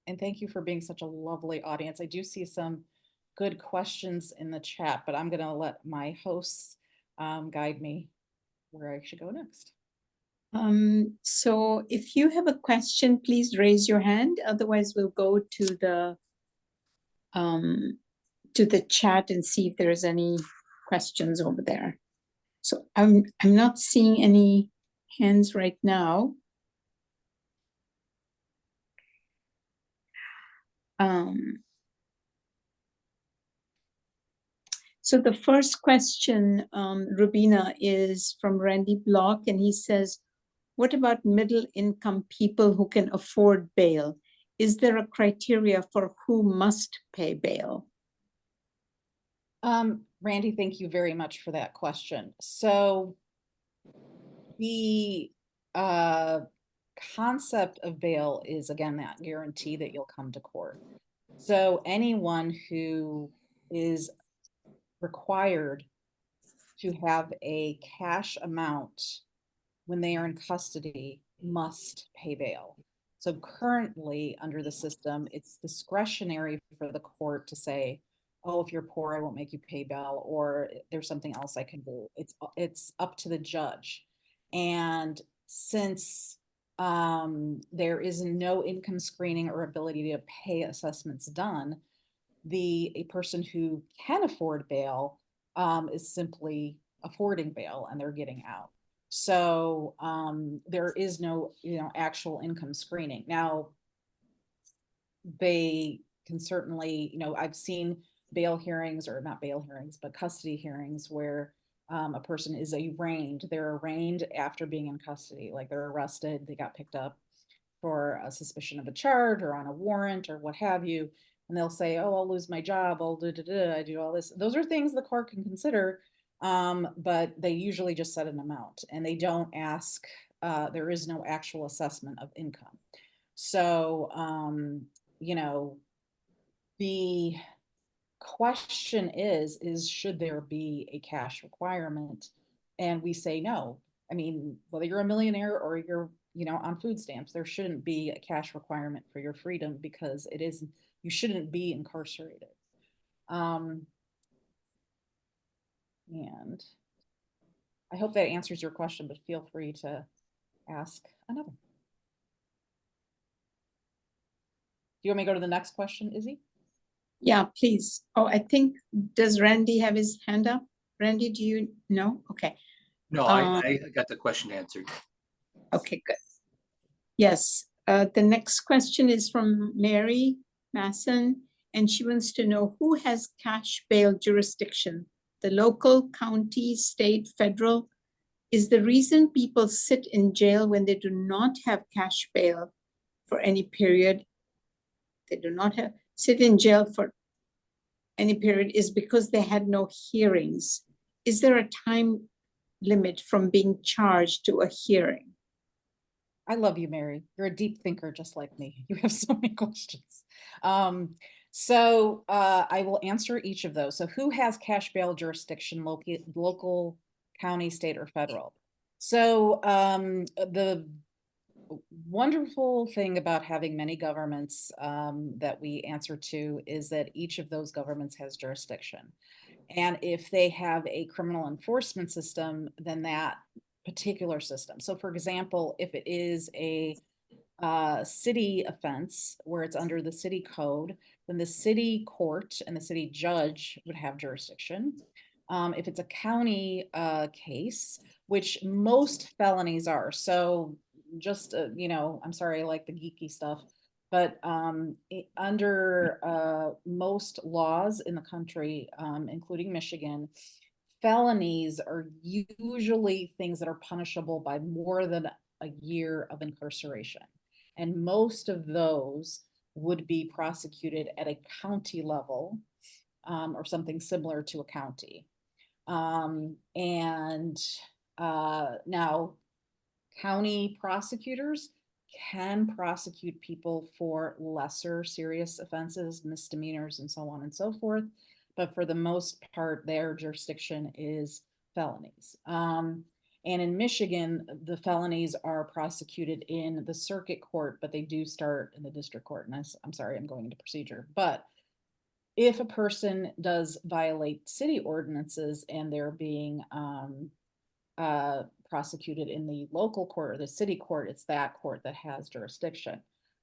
And thank you for being such a lovely audience. I do see some good questions in the chat, but I'm going to let my hosts guide me where I should go next. So if you have a question, please raise your hand. Otherwise, we'll go to the chat and see if there's any questions over there. So I'm not seeing any hands right now. So the first question, Rubina, is from Randy Block, and he says, what about middle income people who can afford bail? Is there a criteria for who must pay bail? Randy, thank you very much for that question. So the concept of bail is, again, that guarantee that you'll come to court. So anyone who is required to have a cash amount when they are in custody must pay bail. So currently under the system, it's discretionary for the court to say, oh, if you're poor, I won't make you pay bail, or there's something else I can do. It's up to the judge. And since there is no income screening or ability to pay assessments done, a person who can afford bail is simply affording bail and they're getting out. So there is no, actual income screening. Now, they can certainly, I've seen bail hearings, or not bail hearings, but custody hearings where a person is arraigned. They're arraigned after being in custody, like they're arrested, they got picked up for a suspicion of a charge or on a warrant or what have you. And they'll say, oh, I'll lose my job, I do all this. Those are things the court can consider, but they usually just set an amount and they don't ask, there is no actual assessment of income. So, the question is should there be a cash requirement? And we say no. I mean, whether you're a millionaire or you're, on food stamps, there shouldn't be a cash requirement for your freedom because you shouldn't be incarcerated. And I hope that answers your question, but feel free to ask another. Do you want me to go to the next question, Izzy? Yeah, please. Oh, I think, does Randy have his hand up? Randy, do you know? Okay. No, I got the question answered. Okay, good. Yes, the next question is from Mary Masson, and she wants to know who has cash bail jurisdiction, the local, county, state, federal? Is the reason people sit in jail when they do not have cash bail for any period they do not have sit in jail for any period is because they had no hearings. Is there a time limit from being charged to a hearing? I love you, Mary. You're a deep thinker just like me. You have so many questions. I will answer each of those. So who has cash bail jurisdiction, local, county, state, or federal? So the wonderful thing about having many governments that we answer to is that each of those governments has jurisdiction. And if they have a criminal enforcement system, then that particular system. So for example, if it is a city offense where it's under the city code, then the city court and the city judge would have jurisdiction. If it's a county case, which most felonies are, so just, I'm sorry, I like the geeky stuff, but under most laws in the country, including Michigan, felonies are usually things that are punishable by more than a year of incarceration. And most of those would be prosecuted at a county level or something similar to a county. Now, county prosecutors can prosecute people for lesser serious offenses, misdemeanors, and so on and so forth. But for the most part, their jurisdiction is felonies. And in Michigan, the felonies are prosecuted in the circuit court, but they do start in the district court. And I'm sorry, I'm going into procedure. But if a person does violate city ordinances and they're being prosecuted in the local court or the city court, it's that court that has jurisdiction.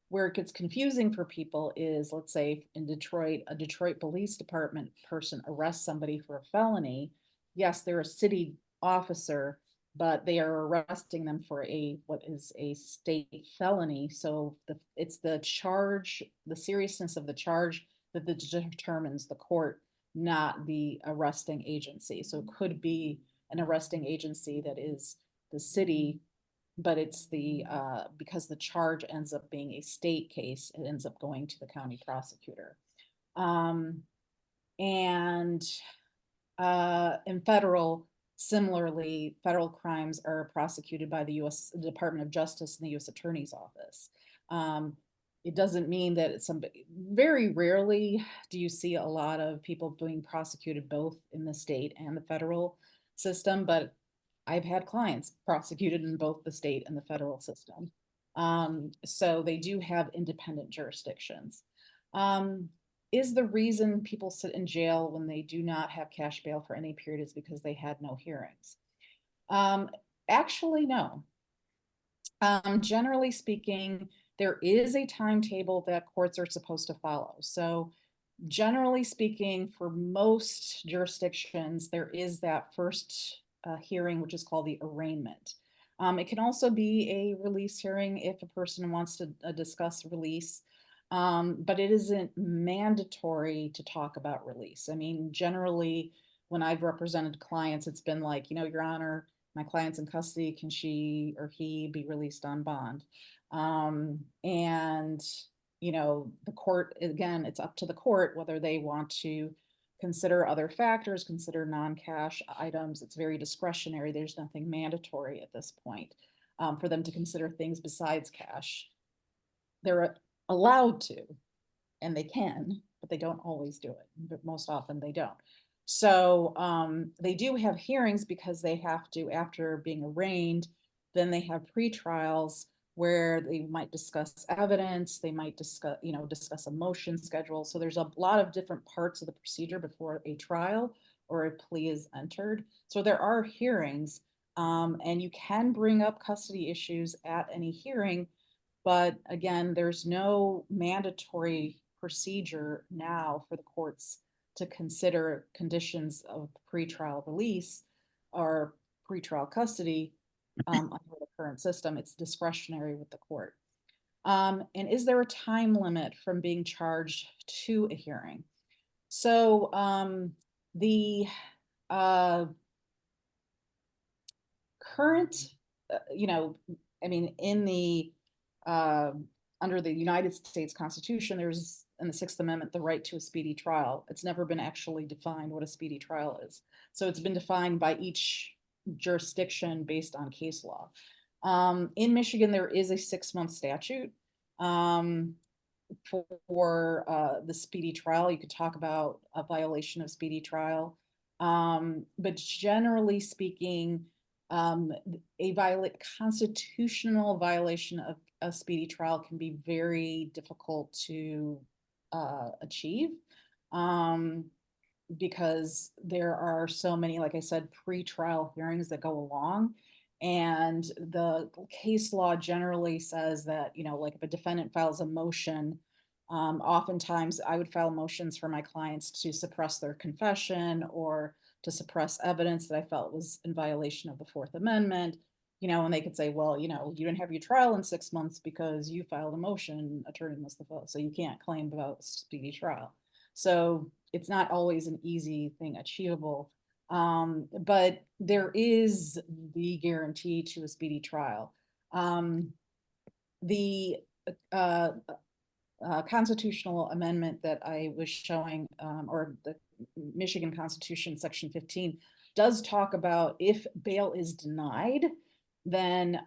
Where it gets confusing for people is, let's say in Detroit, a Detroit Police Department person arrests somebody for a felony. Yes, they're a city officer, but they are arresting them for what is a state felony. So it's the charge, the seriousness of the charge that determines the court, not the arresting agency. So it could be an arresting agency that is the city, but it's because the charge ends up being a state case, it ends up going to the county prosecutor. And in federal, similarly, federal crimes are prosecuted by the U.S. Department of Justice and the U.S. Attorney's Office. It doesn't mean that it's somebody, very rarely do you see a lot of people being prosecuted both in the state and the federal system, but I've had clients prosecuted in both the state and the federal system. So they do have independent jurisdictions. Is the reason people sit in jail when they do not have cash bail for any period is because they had no hearings? Actually, no. Generally speaking, there is a timetable that courts are supposed to follow. So generally speaking, for most jurisdictions, there is that first hearing, which is called the arraignment. It can also be a release hearing if a person wants to discuss release, but it isn't mandatory to talk about release. I mean, generally, when I've represented clients, it's been like, Your Honor, my client's in custody, can she or he be released on bond? And the court, again, it's up to the court whether they want to consider other factors, consider non-cash items. It's very discretionary. There's nothing mandatory at this point for them to consider things besides cash. They're allowed to, and they can, but they don't always do it. But most often they don't. So they do have hearings because they have to, after being arraigned, then they have pre-trials where they might discuss evidence, they might discuss a motion schedule. So there's a lot of different parts of the procedure before a trial or a plea is entered. So there are hearings, and you can bring up custody issues at any hearing, but again, there's no mandatory procedure now for the courts to consider conditions of pretrial release or pretrial custody under the current system. It's discretionary with the court. And is there a time limit from being charged to a hearing? So the current, in the under the United States Constitution, there's in the Sixth Amendment the right to a speedy trial. It's never been actually defined what a speedy trial is. So it's been defined by each jurisdiction based on case law. In Michigan, there is a 6-month statute for the speedy trial. You could talk about a violation of speedy trial. But generally speaking, a constitutional violation of a speedy trial can be very difficult to achieve, because there are so many, like I said, pre-trial hearings that go along. And the case law generally says that, you know, like if a defendant files a motion, oftentimes I would file motions for my clients to suppress their confession or to suppress evidence that I felt was in violation of the Fourth Amendment, you know, and they could say, well, you know, you didn't have your trial in 6 months because you filed a motion, Attorney Mustafa, so you can't claim about a speedy trial. So it's not always an easy thing achievable. But there is the guarantee to a speedy trial. The constitutional amendment that I was showing, or the Michigan Constitution, Section 15, does talk about if bail is denied, then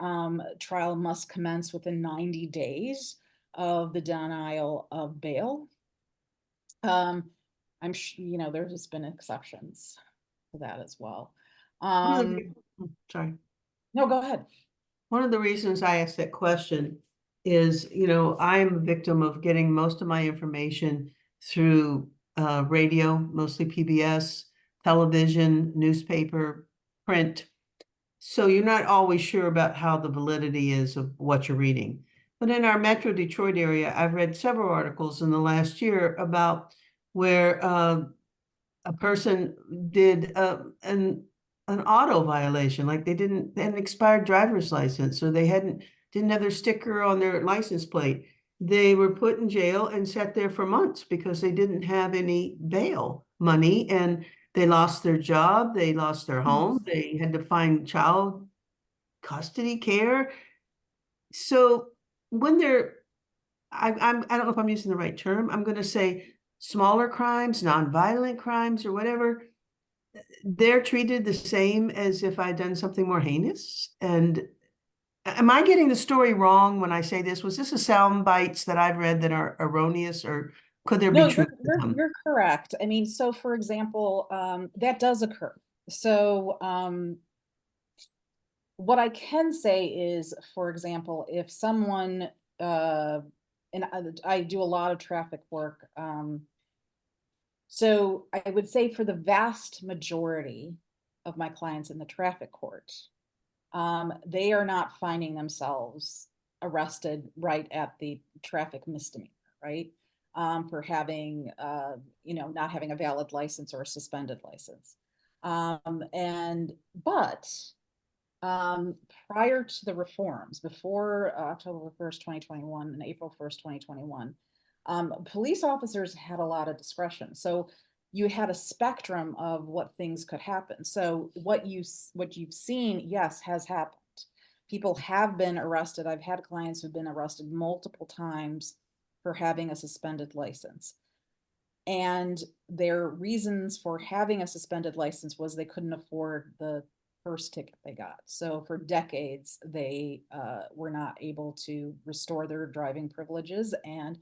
trial must commence within 90 days of the denial of bail. I'm sure, you know, there's been exceptions to that as well. Sorry. No, go ahead. One of the reasons I asked that question is, you know, I'm a victim of getting most of my information through radio, mostly PBS, television, newspaper, print. So you're not always sure about how the validity is of what you're reading. But in our Metro Detroit area, I've read several articles in the last year about where a person did an auto violation, like they had an expired driver's license, so they didn't have their sticker on their license plate. They were put in jail and sat there for months because they didn't have any bail money, and they lost their job, they lost their home, they had to find child custody care. So when I don't know if I'm using the right term, I'm going to say smaller crimes, nonviolent crimes, or whatever, they're treated the same as if I'd done something more heinous. And am I getting the story wrong when I say this? Was this a sound bites that I've read that are erroneous, or could there No, be truth to them? you're correct. I mean, so for example, that does occur. So what I can say is, for example, if someone, and I do a lot of traffic work, so I would say for the vast majority of my clients in the traffic court, they are not finding themselves arrested right at the traffic misdemeanor, right? For having, you know, not having a valid license or a suspended license. But prior to the reforms, before October 1st, 2021 and April 1st, 2021, police officers had a lot of discretion. So you had a spectrum of what things could happen. So what you've seen, yes, has happened. People have been arrested. I've had clients who've been arrested multiple times for having a suspended license. And their reasons for having a suspended license was they couldn't afford the first ticket they got. So for decades, they were not able to restore their driving privileges and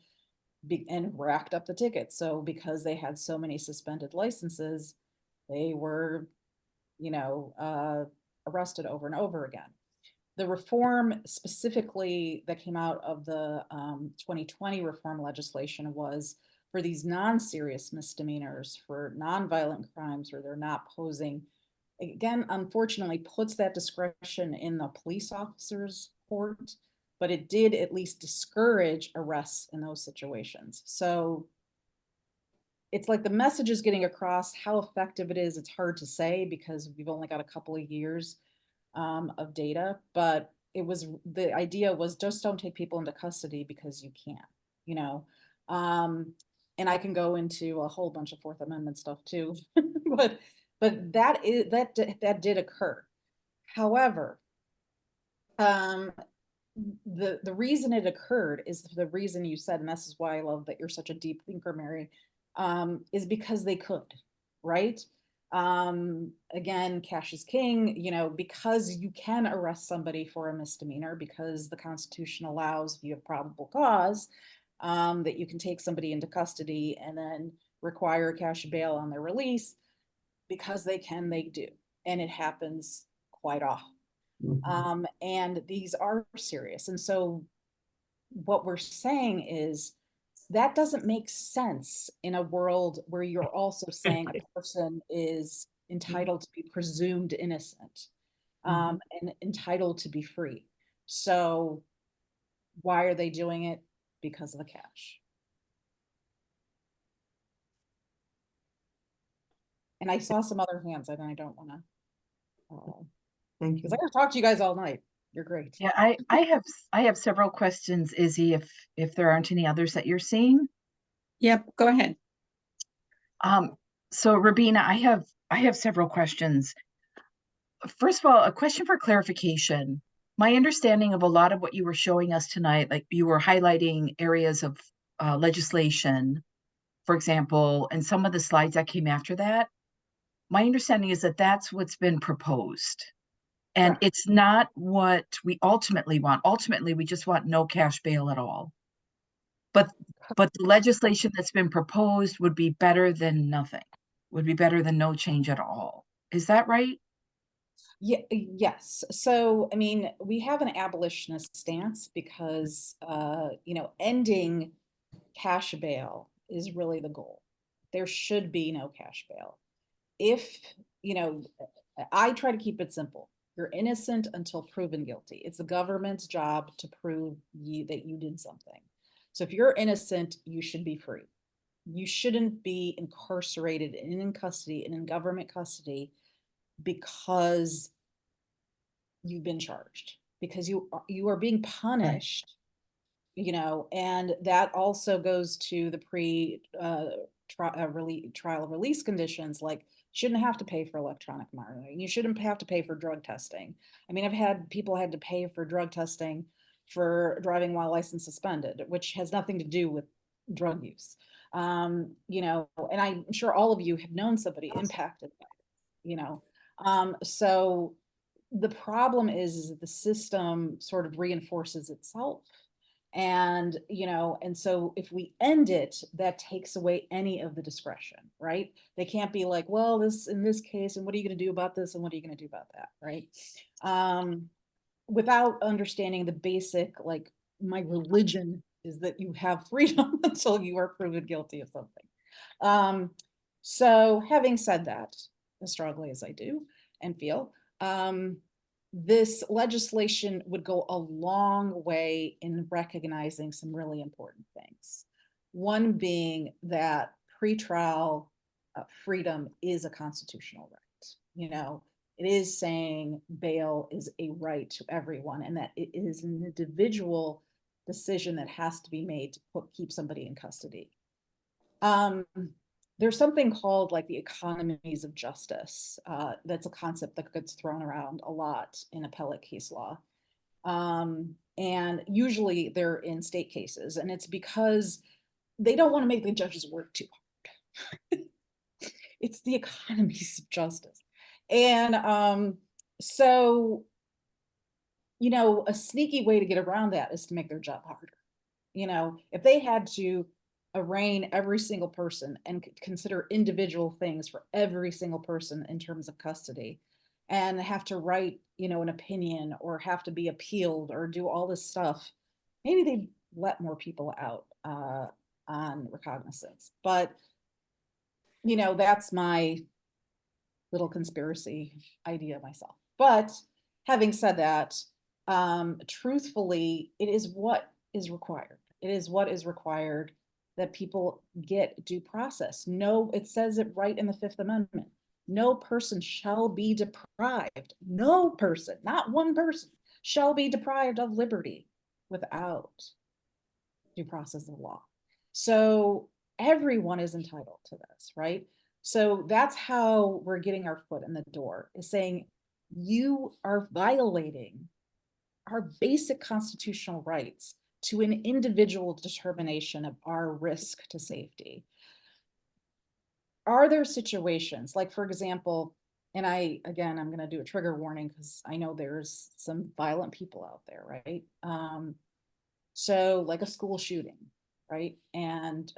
racked up the tickets. So because they had so many suspended licenses, they were, you know, arrested over and over again. The reform specifically that came out of the 2020 reform legislation was for these non-serious misdemeanors, for non-violent crimes where they're not posing, again, unfortunately puts that discretion in the police officer's court, but it did at least discourage arrests in those situations. So it's like the message is getting across. How effective it is, it's hard to say because we've only got a couple of years of data, but the idea was just don't take people into custody because you can't, you know. And I can go into a whole bunch of Fourth Amendment stuff too, but that did occur. However, the reason it occurred is the reason you said, and this is why I love that you're such a deep thinker, Mary, is because they could, right? Again, cash is king, you know, because you can arrest somebody for a misdemeanor because the Constitution allows, if you have probable cause, that you can take somebody into custody and then require cash bail on their release. Because they can, they do. And it happens quite often. And these are serious. And so what we're saying is that doesn't make sense in a world where you're also saying a person is entitled to be presumed innocent, and entitled to be free. So why are they doing it? Because of the cash. And I saw some other hands, and I don't want to, Thank you. because I could talk to you guys all night. You're great. Yeah, I have several questions, Izzy, if there aren't any others that you're seeing. Yep, go ahead. So Rubina, I have several questions. First of all, a question for clarification. My understanding of a lot of what you were showing us tonight, like you were highlighting areas of legislation, for example, and some of the slides that came after that. My understanding is that that's what's been proposed. And Correct. it's not what we ultimately want. Ultimately, we just want no cash bail at all. But the legislation that's been proposed would be better than nothing, would be better than no change at all. Is that right? Yeah, yes. So, I mean, we have an abolitionist stance because, you know, ending cash bail is really the goal. There should be no cash bail. If, you know, I try to keep it simple. You're innocent until proven guilty. It's the government's job to prove that you did something. So if you're innocent, you should be free. You shouldn't be incarcerated and in custody and in government custody because you've been charged, because you are being punished, you know. And that also goes to the trial release conditions, like shouldn't have to pay for electronic monitoring, you shouldn't have to pay for drug testing. I mean, I've had people had to pay for drug testing for driving while license suspended, which has nothing to do with drug use. You know, and I'm sure all of you have known somebody impacted by it, you know. So the problem is that the system sort of reinforces itself. And, you know, and so if we end it, that takes away any of the discretion, right? They can't be like, well, this in this case, and what are you going to do about this? And what are you going to do about that? Right. Without understanding the basic, like, my religion is that you have freedom until you are proven guilty of something. So having said that, as strongly as I do and feel, this legislation would go a long way in recognizing some really important things. One being that pretrial freedom is a constitutional right. You know, it is saying bail is a right to everyone, and that it is an individual decision that has to be made to keep somebody in custody. There's something called like the economies of justice. That's a concept that gets thrown around a lot in appellate case law. And usually they're in state cases, and it's because they don't want to make the judges work too hard. It's the economies of justice. And so, you know, a sneaky way to get around that is to make their job harder. You know, if they had to arraign every single person and consider individual things for every single person in terms of custody, and have to write, you know, an opinion or have to be appealed or do all this stuff, maybe they'd let more people out on recognizance. But, you know, that's my little conspiracy idea myself. But having said that, truthfully, it is what is required. It is what is required that people get due process. No, it says it right in the Fifth Amendment. No person shall be deprived. No person, not one person, shall be deprived of liberty without due process of law. So everyone is entitled to this, right? So that's how we're getting our foot in the door, is saying you are violating our basic constitutional rights to an individual determination of our risk to safety. Are there situations, like for example, and again, I'm going to do a trigger warning because I know there's some violent people out there, right? So like a school shooting, right? And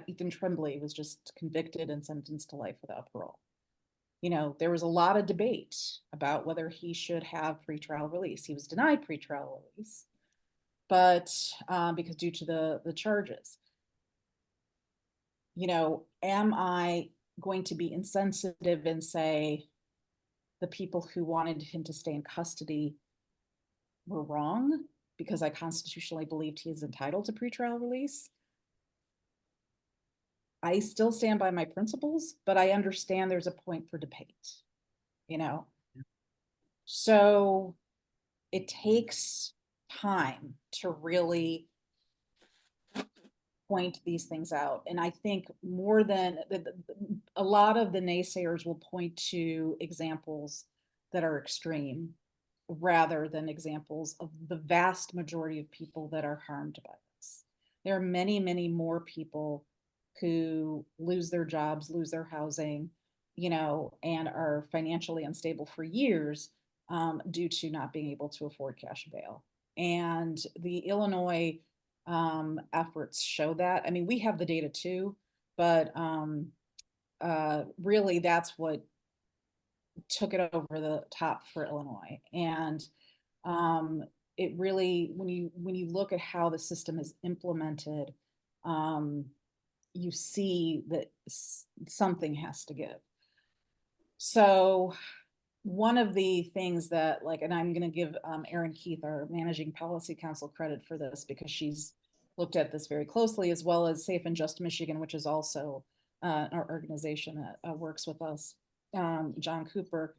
Ethan Tremblay was just convicted and sentenced to life without parole. You know, there was a lot of debate about whether he should have pretrial release. He was denied pretrial release, but because due to the charges. You know, am I going to be insensitive and say the people who wanted him to stay in custody were wrong because I constitutionally believed he is entitled to pretrial release? I still stand by my principles, but I understand there's a point for debate, you know? So it takes time to really point these things out. And I think more than a lot of the naysayers will point to examples that are extreme rather than examples of the vast majority of people that are harmed by this. There are many, many more people who lose their jobs, lose their housing, you know, and are financially unstable for years due to not being able to afford cash bail. And the Illinois efforts show that. I mean, we have the data too, but really that's what took it over the top for Illinois. And it really, when you look at how the system is implemented, you see that something has to give. So one of the things that like, and I'm going to give Erin Keith, our managing policy council, credit for this because she's looked at this very closely, as well as Safe and Just Michigan, which is also our organization that works with us, John Cooper.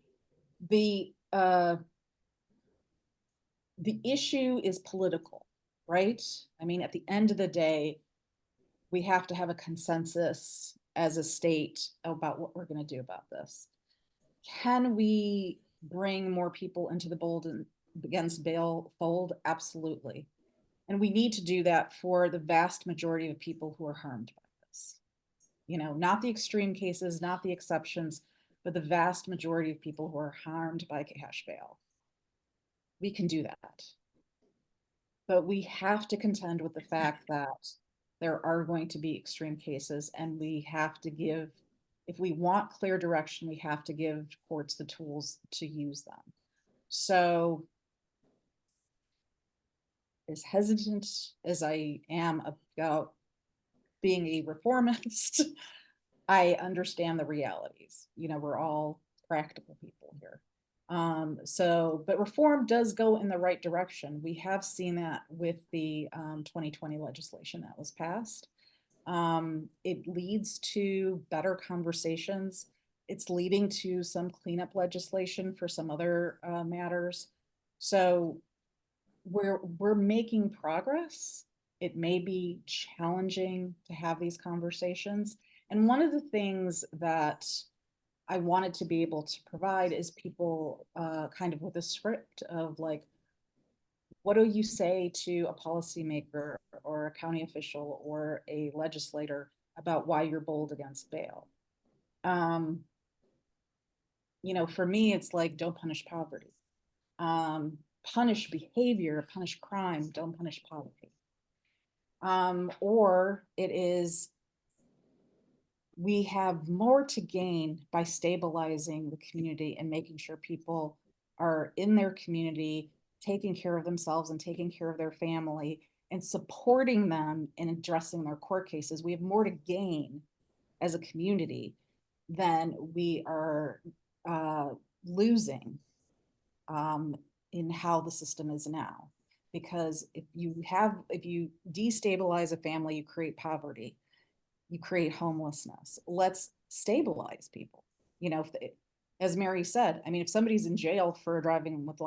The issue is political, right? I mean, at the end of the day, we have to have a consensus as a state about what we're going to do about this. Can we bring more people into the bold and against bail fold? Absolutely. And we need to do that for the vast majority of people who are harmed by this. You know, not the extreme cases, not the exceptions, but the vast majority of people who are harmed by cash bail. We can do that. But we have to contend with the fact that there are going to be extreme cases, and we have to give, if we want clear direction, we have to give courts the tools to use them. So as hesitant as I am about being a reformist, I understand the realities. You know, we're all practical people here. But reform does go in the right direction. We have seen that with the 2020 legislation that was passed. It leads to better conversations. It's leading to some cleanup legislation for some other matters. So we're making progress. It may be challenging to have these conversations. And one of the things that I wanted to be able to provide is people kind of with a script of like, what do you say to a policymaker or a county official or a legislator about why you're bold against bail? You know, for me, it's like, don't punish poverty. Punish behavior, punish crime, don't punish poverty. Or it is, we have more to gain by stabilizing the community and making sure people are in their community, taking care of themselves and taking care of their family and supporting them in addressing their court cases. We have more to gain as a community than we are losing in how the system is now. Because if you destabilize a family, you create poverty, you create homelessness. Let's stabilize people. You know, as Mary said, I mean, if somebody's in jail for driving with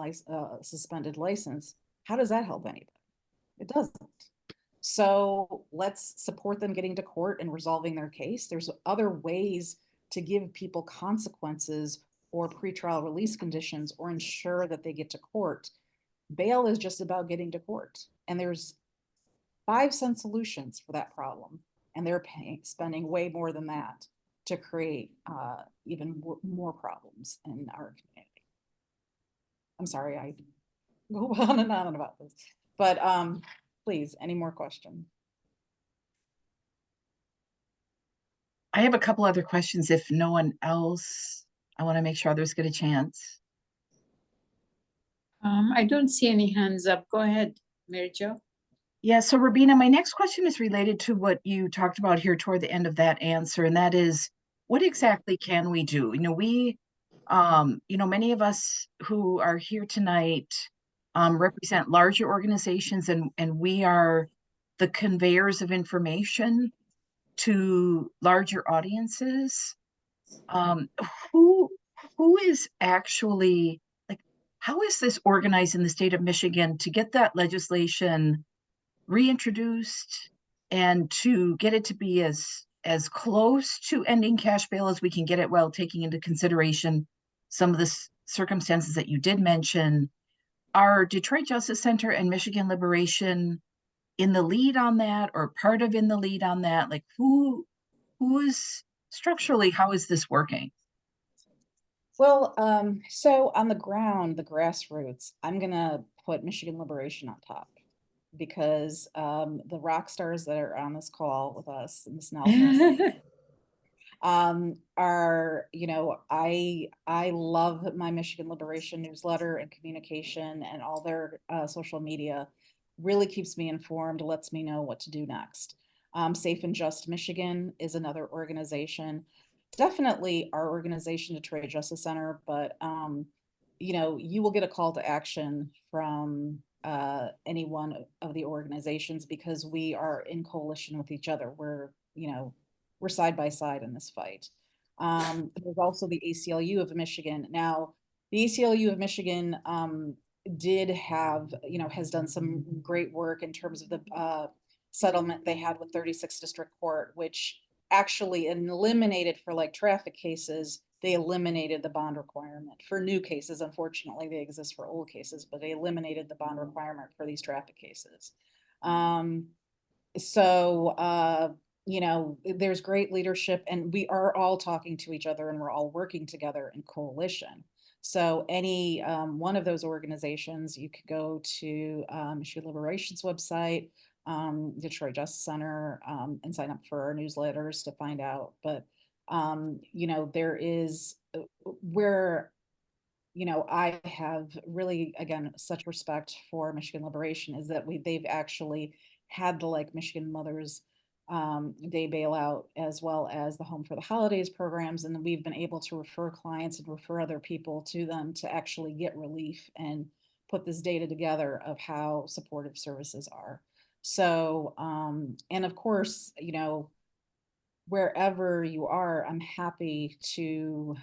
suspended license, how does that help anybody? It doesn't. So let's support them getting to court and resolving their case. There's other ways to give people consequences or pretrial release conditions or ensure that they get to court. Bail is just about getting to court. And there's 5-cent solutions for that problem. And they're spending way more than that to create even more problems in our community. I'm sorry, I go on and on about this, but please, any more questions? I have a couple other questions if no one else. I want to make sure others get a chance. I don't see any hands up. Go ahead, Mary Jo. Yeah, so Rubina, my next question is related to what you talked about here toward the end of that answer, and that is, what exactly can we do? Many of us who are here tonight represent larger organizations, and we are the conveyors of information to larger audiences. Um, who who is actually, like, how is this organized in the state of Michigan to get that legislation reintroduced and to get it to be as close to ending cash bail as we can get it, while taking into consideration some of the circumstances that you did mention? Are Detroit Justice Center and Michigan Liberation in the lead on that, or part of in the lead on that? Like, who is structurally, how is this working? Well, so on the ground, the grassroots, I'm gonna put Michigan Liberation on top, because the rock stars that are on this call with us, Ms. Nelson, are, I love my Michigan Liberation newsletter and communication, and all their social media really keeps me informed, lets me know what to do next. Safe and Just Michigan is another organization. Definitely our organization, Detroit Justice Center, but you will get a call to action from any one of the organizations, because we are in coalition with each other. We're side by side in this fight. There's also the ACLU of Michigan. Now, the ACLU of Michigan did have, has done some great work in terms of the settlement they had with 36th District Court, which actually eliminated, for like traffic cases, they eliminated the bond requirement. For new cases, unfortunately, they exist for old cases, but they eliminated the bond requirement for these traffic cases. There's great leadership, and we are all talking to each other, and we're all working together in coalition. So any one of those organizations, you could go to Michigan Liberation's website, Detroit Justice Center, and sign up for our newsletters to find out. But there is where I have really, again, such respect for Michigan Liberation, is that they've actually had the Michigan Mothers Day bailout, as well as the Home for the Holidays programs, and we've been able to refer clients and refer other people to them to actually get relief and put this data together of how supportive services are. So, and of course, wherever you are, I'm happy to,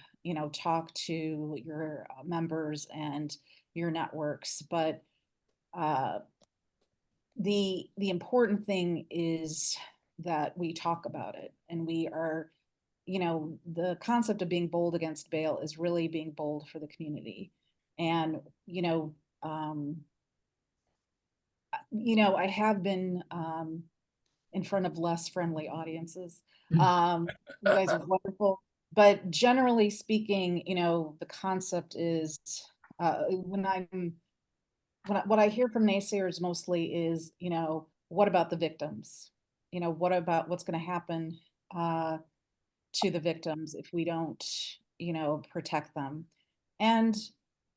talk to your members and your networks. But the important thing is that we talk about it, and we are, the concept of being bold against bail is really being bold for the community. And, I have been in front of less friendly audiences. You guys are wonderful. But generally speaking, the concept is what I hear from naysayers mostly is, what about the victims? What about what's going to happen to the victims if we don't, protect them? And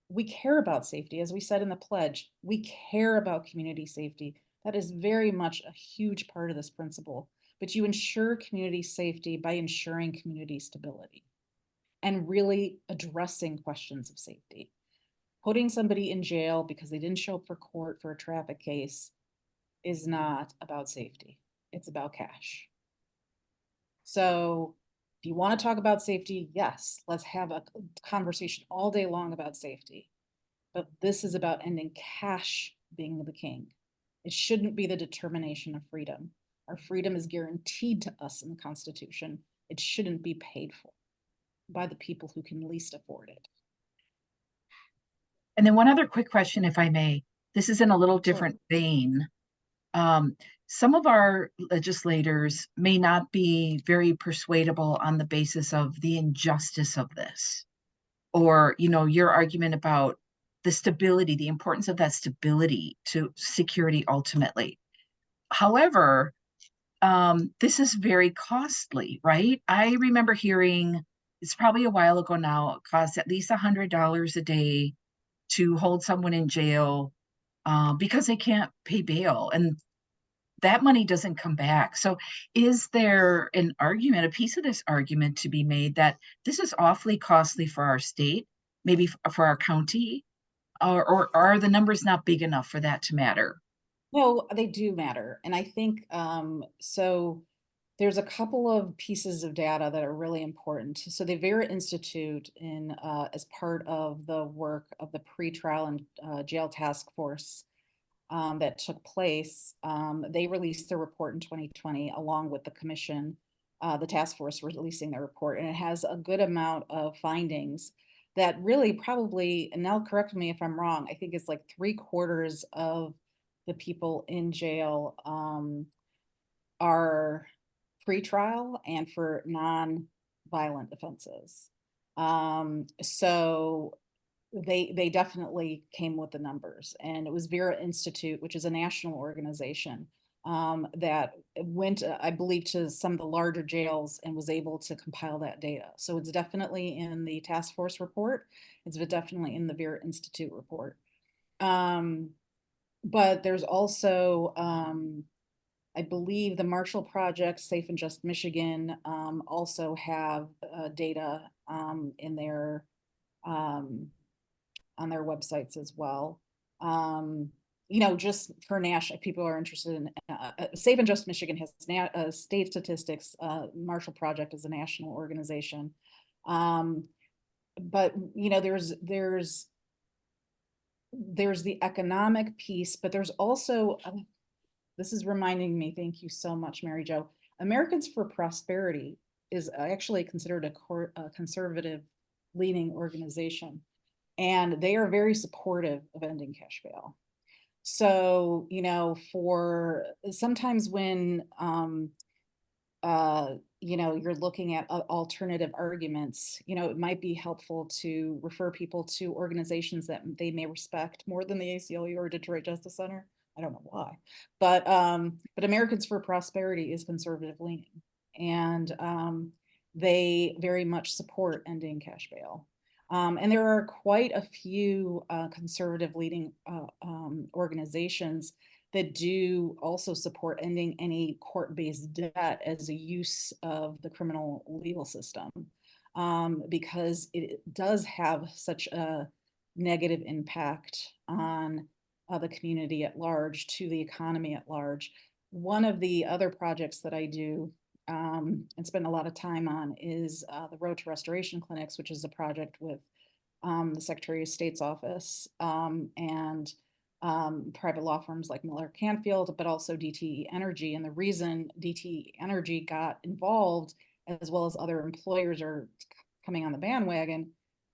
we care about safety. As we said in the pledge, we care about community safety. That is very much a huge part of this principle. But you ensure community safety by ensuring community stability and really addressing questions of safety. Putting somebody in jail because they didn't show up for court for a traffic case is not about safety. It's about cash. So if you want to talk about safety, yes, let's have a conversation all day long about safety. But this is about ending cash being the king. It shouldn't be the determination of freedom. Our freedom is guaranteed to us in the Constitution. It shouldn't be paid for. by the people who can least afford it. And then one other quick question, if I may. This is in a little Sure. different vein. Some of our legislators may not be very persuadable on the basis of the injustice of this, or, you know, your argument about the stability, the importance of that stability to security ultimately. However, this is very costly, right? I remember hearing, it's probably a while ago now, it costs at least $100 a day to hold someone in jail because they can't pay bail, and that money doesn't come back. So is there an argument, a piece of this argument to be made that this is awfully costly for our state, maybe for our county, or are the numbers not big enough for that to matter? No, they do matter. And I think so there's a couple of pieces of data that are really important. So the Vera Institute, in as part of the work of the pretrial and jail task force that took place, they released their report in 2020 along with the commission, the task force releasing their report, and it has a good amount of findings that really probably, and now correct me if I'm wrong, I think it's like 3/4 of the people in jail are pretrial and for non-violent offenses. So they definitely came with the numbers, and it was Vera Institute, which is a national organization that went, I believe, to some of the larger jails and was able to compile that data. So it's definitely in the task force report. It's definitely in the Vera Institute report. But there's also, I believe, the Marshall Project, Safe and Just Michigan, also have data in their on their websites as well. You know, just for national, people are interested in Safe and Just Michigan has state statistics. Marshall Project is a national organization, but you know, there's the economic piece, but there's also this is reminding me. Thank you so much, Mary Jo. Americans for Prosperity is actually considered a conservative leaning organization, and they are very supportive of ending cash bail. So, you know, for sometimes when, you know, you're looking at alternative arguments, you know, it might be helpful to refer people to organizations that they may respect more than the ACLU or Detroit Justice Center. I don't know why, but Americans for Prosperity is conservative leaning, and they very much support ending cash bail. And there are quite a few conservative leading organizations that do also support ending any court-based debt as a use of the criminal legal system, because it does have such a negative impact on the community at large, to the economy at large. One of the other projects that I do and spend a lot of time on is the Road to Restoration Clinics, which is a project with the Secretary of State's office and private law firms like Miller Canfield, but also DTE Energy. And the reason DTE Energy got involved, as well as other employers are coming on the bandwagon,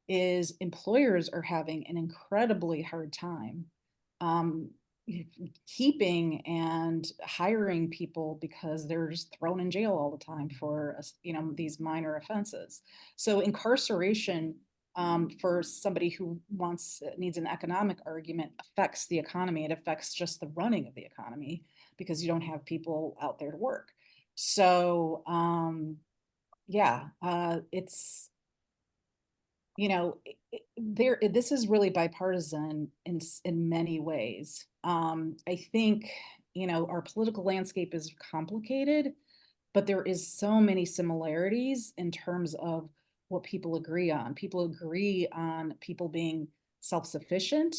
is employers are having an incredibly hard time keeping and hiring people because they're just thrown in jail all the time for, you know, these minor offenses. So incarceration for somebody who needs an economic argument affects the economy. It affects just the running of the economy because you don't have people out there to work. So yeah, it's, you know, this is really bipartisan in many ways. I think, you know, our political landscape is complicated, but there is so many similarities in terms of what people agree on. People agree on people being self-sufficient.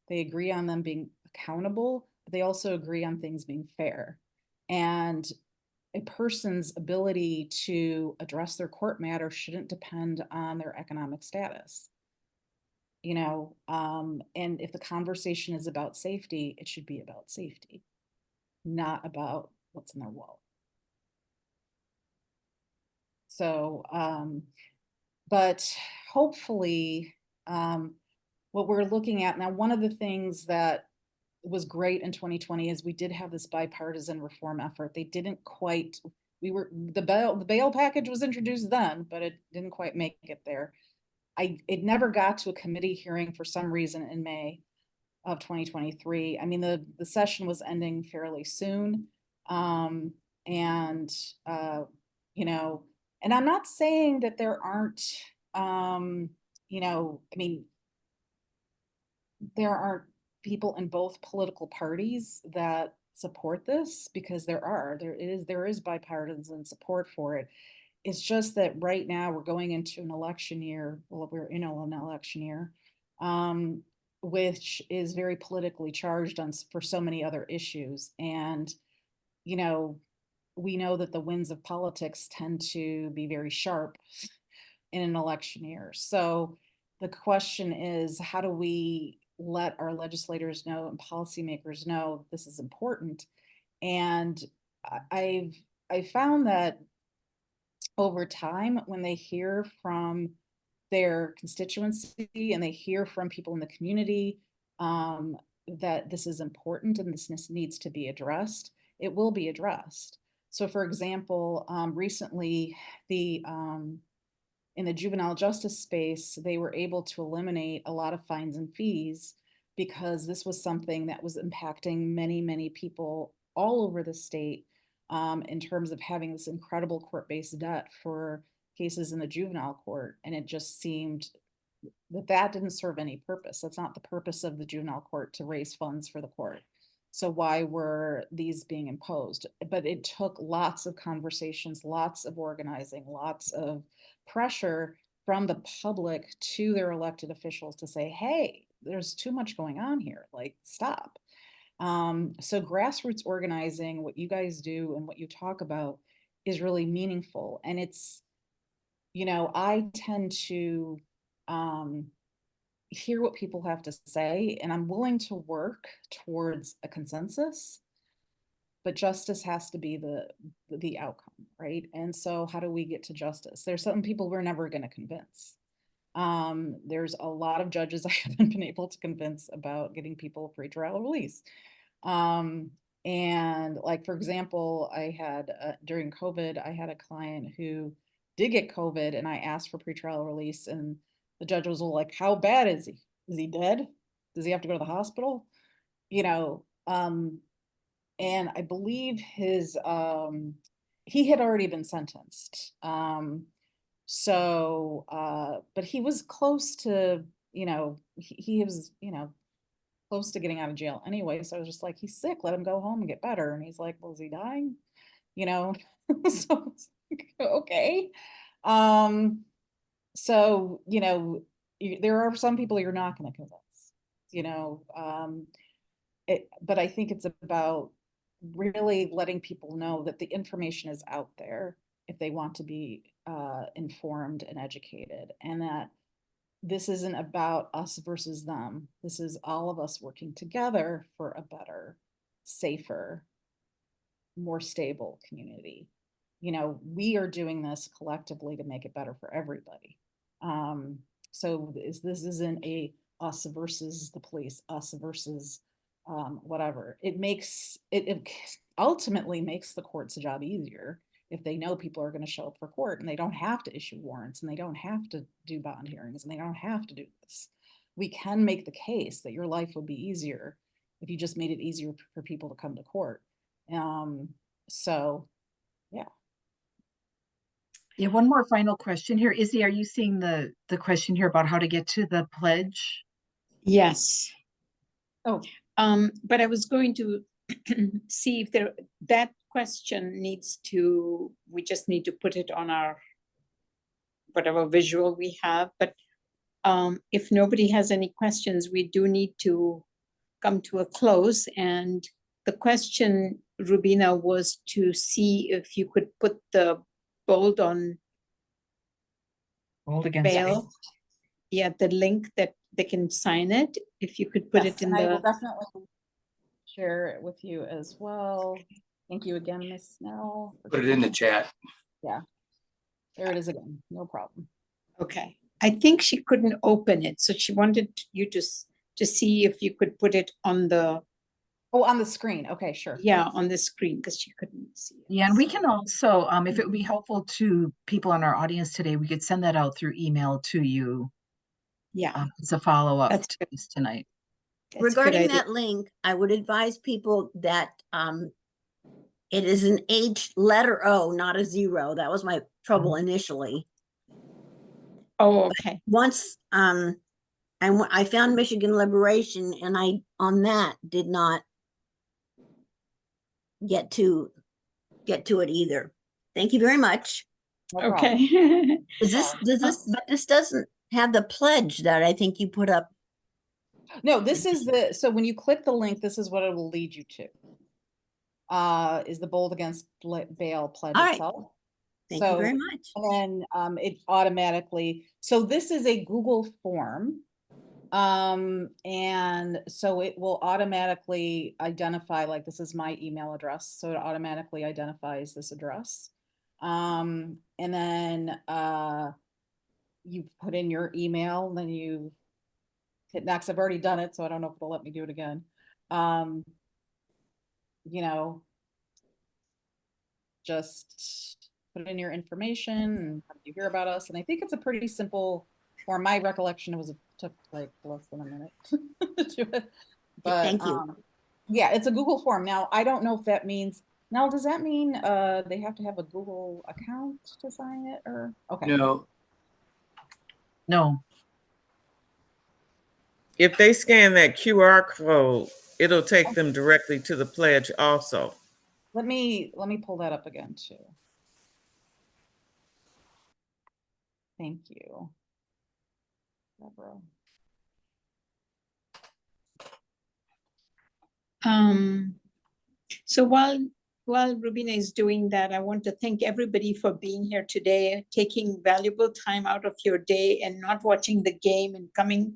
They agree on them being accountable. But they also agree on things being fair. And a person's ability to address their court matter shouldn't depend on their economic status. You know, and if the conversation is about safety, it should be about safety, not about what's in their wallet. So But hopefully, what we're looking at now, one of the things that was great in 2020 is we did have this bipartisan reform effort. They didn't quite, the bail package was introduced then, but it didn't quite make it there. It never got to a committee hearing for some reason in May of 2023. I mean, the session was ending fairly soon. And, you know, and I'm not saying that there aren't, you know, I mean, there are people in both political parties that support this, because there is bipartisan support for it. It's just that right now we're going into an election year. Well, we're in an election year, which is very politically charged for so many other issues. And, you know, we know that the winds of politics tend to be very sharp in an election year. So the question is, how do we let our legislators know and policymakers know this is important? And I've found that over time, when they hear from their constituency and they hear from people in the community, that this is important and this needs to be addressed, it will be addressed. So for example, recently in the juvenile justice space, they were able to eliminate a lot of fines and fees, because this was something that was impacting many, many people all over the state, in terms of having this incredible court-based debt for cases in the juvenile court. And it just seemed that didn't serve any purpose. That's not the purpose of the juvenile court, to raise funds for the court. So why were these being imposed? But it took lots of conversations, lots of organizing, lots of pressure from the public to their elected officials to say, hey, there's too much going on here, like stop. So grassroots organizing, what you guys do and what you talk about, is really meaningful. And it's, you know, I tend to hear what people have to say, and I'm willing to work towards a consensus, but justice has to be the outcome, right? And so how do we get to justice? There's some people we're never going to convince. There's a lot of judges I haven't been able to convince about getting people pretrial release. And like, for example, I had during COVID, I had a client who did get COVID, and I asked for pretrial release, and the judge was like, how bad is he? Is he dead? Does he have to go to the hospital? You know, and I believe he had already been sentenced. But he was close to, you know, he was, you know, close to getting out of jail anyway. So I was just like, he's sick, let him go home and get better. And he's like, well, is he dying? You know, so okay. So, you know, there are some people you're not going to convince, you know, but I think it's about really letting people know that the information is out there if they want to be informed and educated, and that this isn't about us versus them. This is all of us working together for a better, safer, more stable community. You know, we are doing this collectively to make it better for everybody. So this isn't a us versus the police, us versus whatever. It ultimately makes the court's job easier if they know people are going to show up for court, and they don't have to issue warrants, and they don't have to do bond hearings, and they don't have to do this. We can make the case that your life would be easier if you just made it easier for people to come to court. So yeah. Yeah, one more final question here. Izzy, are you seeing the question here about how to get to the pledge? Yes. Oh, but I was going to see if that question we just need to put it on our whatever visual we have. But if nobody has any questions, we do need to come to a close. And the question, Rubina, was to see if you could put the bold on Bold against bail. Yeah, the link that they can sign it. If you could put yes, it in and I will definitely share it with you as well. Thank you again, Ms. Snell. Put it in the chat. Yeah, there it is again. No problem. Okay. I think she couldn't open it, so she wanted you to see if you could put it on the, Oh, on the screen. Okay, sure. yeah, on the screen, because she couldn't see it. Yeah, and we can also, if it would Mhm. be helpful to people in our audience today, we could send that out through email to you Yeah, as a follow-up That's to this tonight. that's a good Regarding idea. that link, I would advise people that it is an H letter O, not a zero. That was my trouble initially. Oh, okay. Once I found Michigan Liberation, and I on that did not get to it either. Thank you very much. No problem. Okay. But this doesn't have the pledge that I think you put up. No, this is so when you click the link, this is what it will lead you to. Is the Bold Against Bail pledge All right. itself. Thank you very much. And then it automatically, so this is a Google form. And so it will automatically identify, like, this is my email address. So it automatically identifies this address. And then you put in your email, and then you hit next. I've already done it, so I don't know if they'll let me do it again. You know, just put in your information and how did you hear about us. And I think it's a pretty simple form. My recollection was it took like less than a minute to do it. But Thank you. yeah, it's a Google form. Now, I don't know if that means, now, does that mean they have to have a Google account to sign it, or? Okay. No, No, If they scan that QR code, it'll take them directly to the pledge also. Let me pull that up again too. Thank you, Deborah. So while Rubina is doing that, I want to thank everybody for being here today, taking valuable time out of your day and not watching the game and coming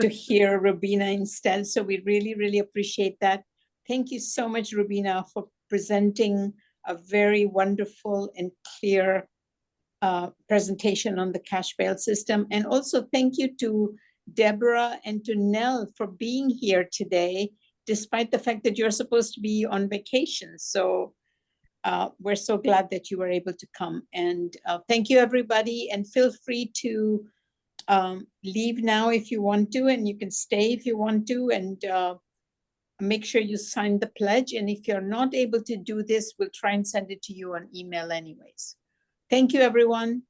to hear Rubina instead. So we really, really appreciate that. Thank you so much, Rubina, for presenting a very wonderful and clear presentation on the cash bail system. And also thank you to Deborah and to Nell for being here today, despite the fact that you're supposed to be on vacation. So we're so glad that you were able to come. And thank you, everybody. And feel free to leave now if you want to, and you can stay if you want to, and make sure you sign the pledge. And if you're not able to do this, we'll try and send it to you on email anyways. Thank you, everyone.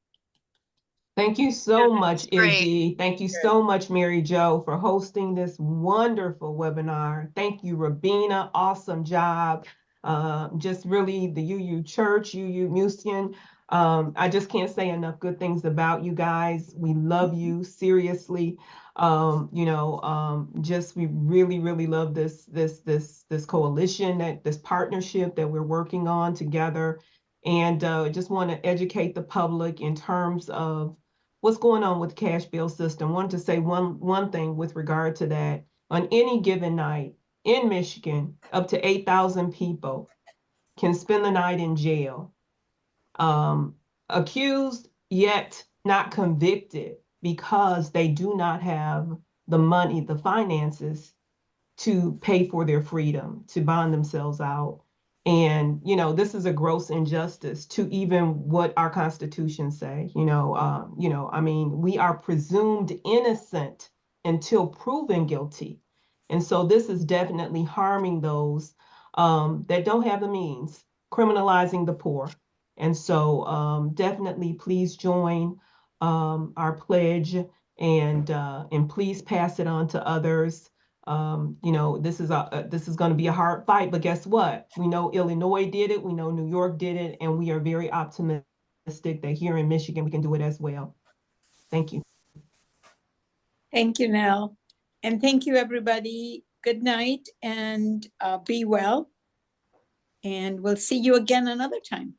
Thank you so much, Izzy. Thank you so much, Mary Jo, for hosting this wonderful webinar. Thank you, Rubina. Awesome job. Just really the UU Church, UU Musian. I just can't say enough good things about you guys. We love you, seriously. Just we really, really love this coalition, this partnership that we're working on together. And just want to educate the public in terms of what's going on with the cash bail system. Wanted to say one thing with regard to that. On any given night in Michigan, up to 8,000 people can spend the night in jail, accused yet not convicted because they do not have the money, the finances to pay for their freedom, to bond themselves out. And, this is a gross injustice to even what our Constitution say. We are presumed innocent until proven guilty. And so this is definitely harming those that don't have the means, criminalizing the poor. And so definitely please join our pledge, and please pass it on to others. This is going to be a hard fight, but guess what? We know Illinois did it, we know New York did it, and we are very optimistic that here in Michigan we can do it as well. Thank you. Thank you, Nell. And thank you, everybody. Good night and be well. And we'll see you again another time.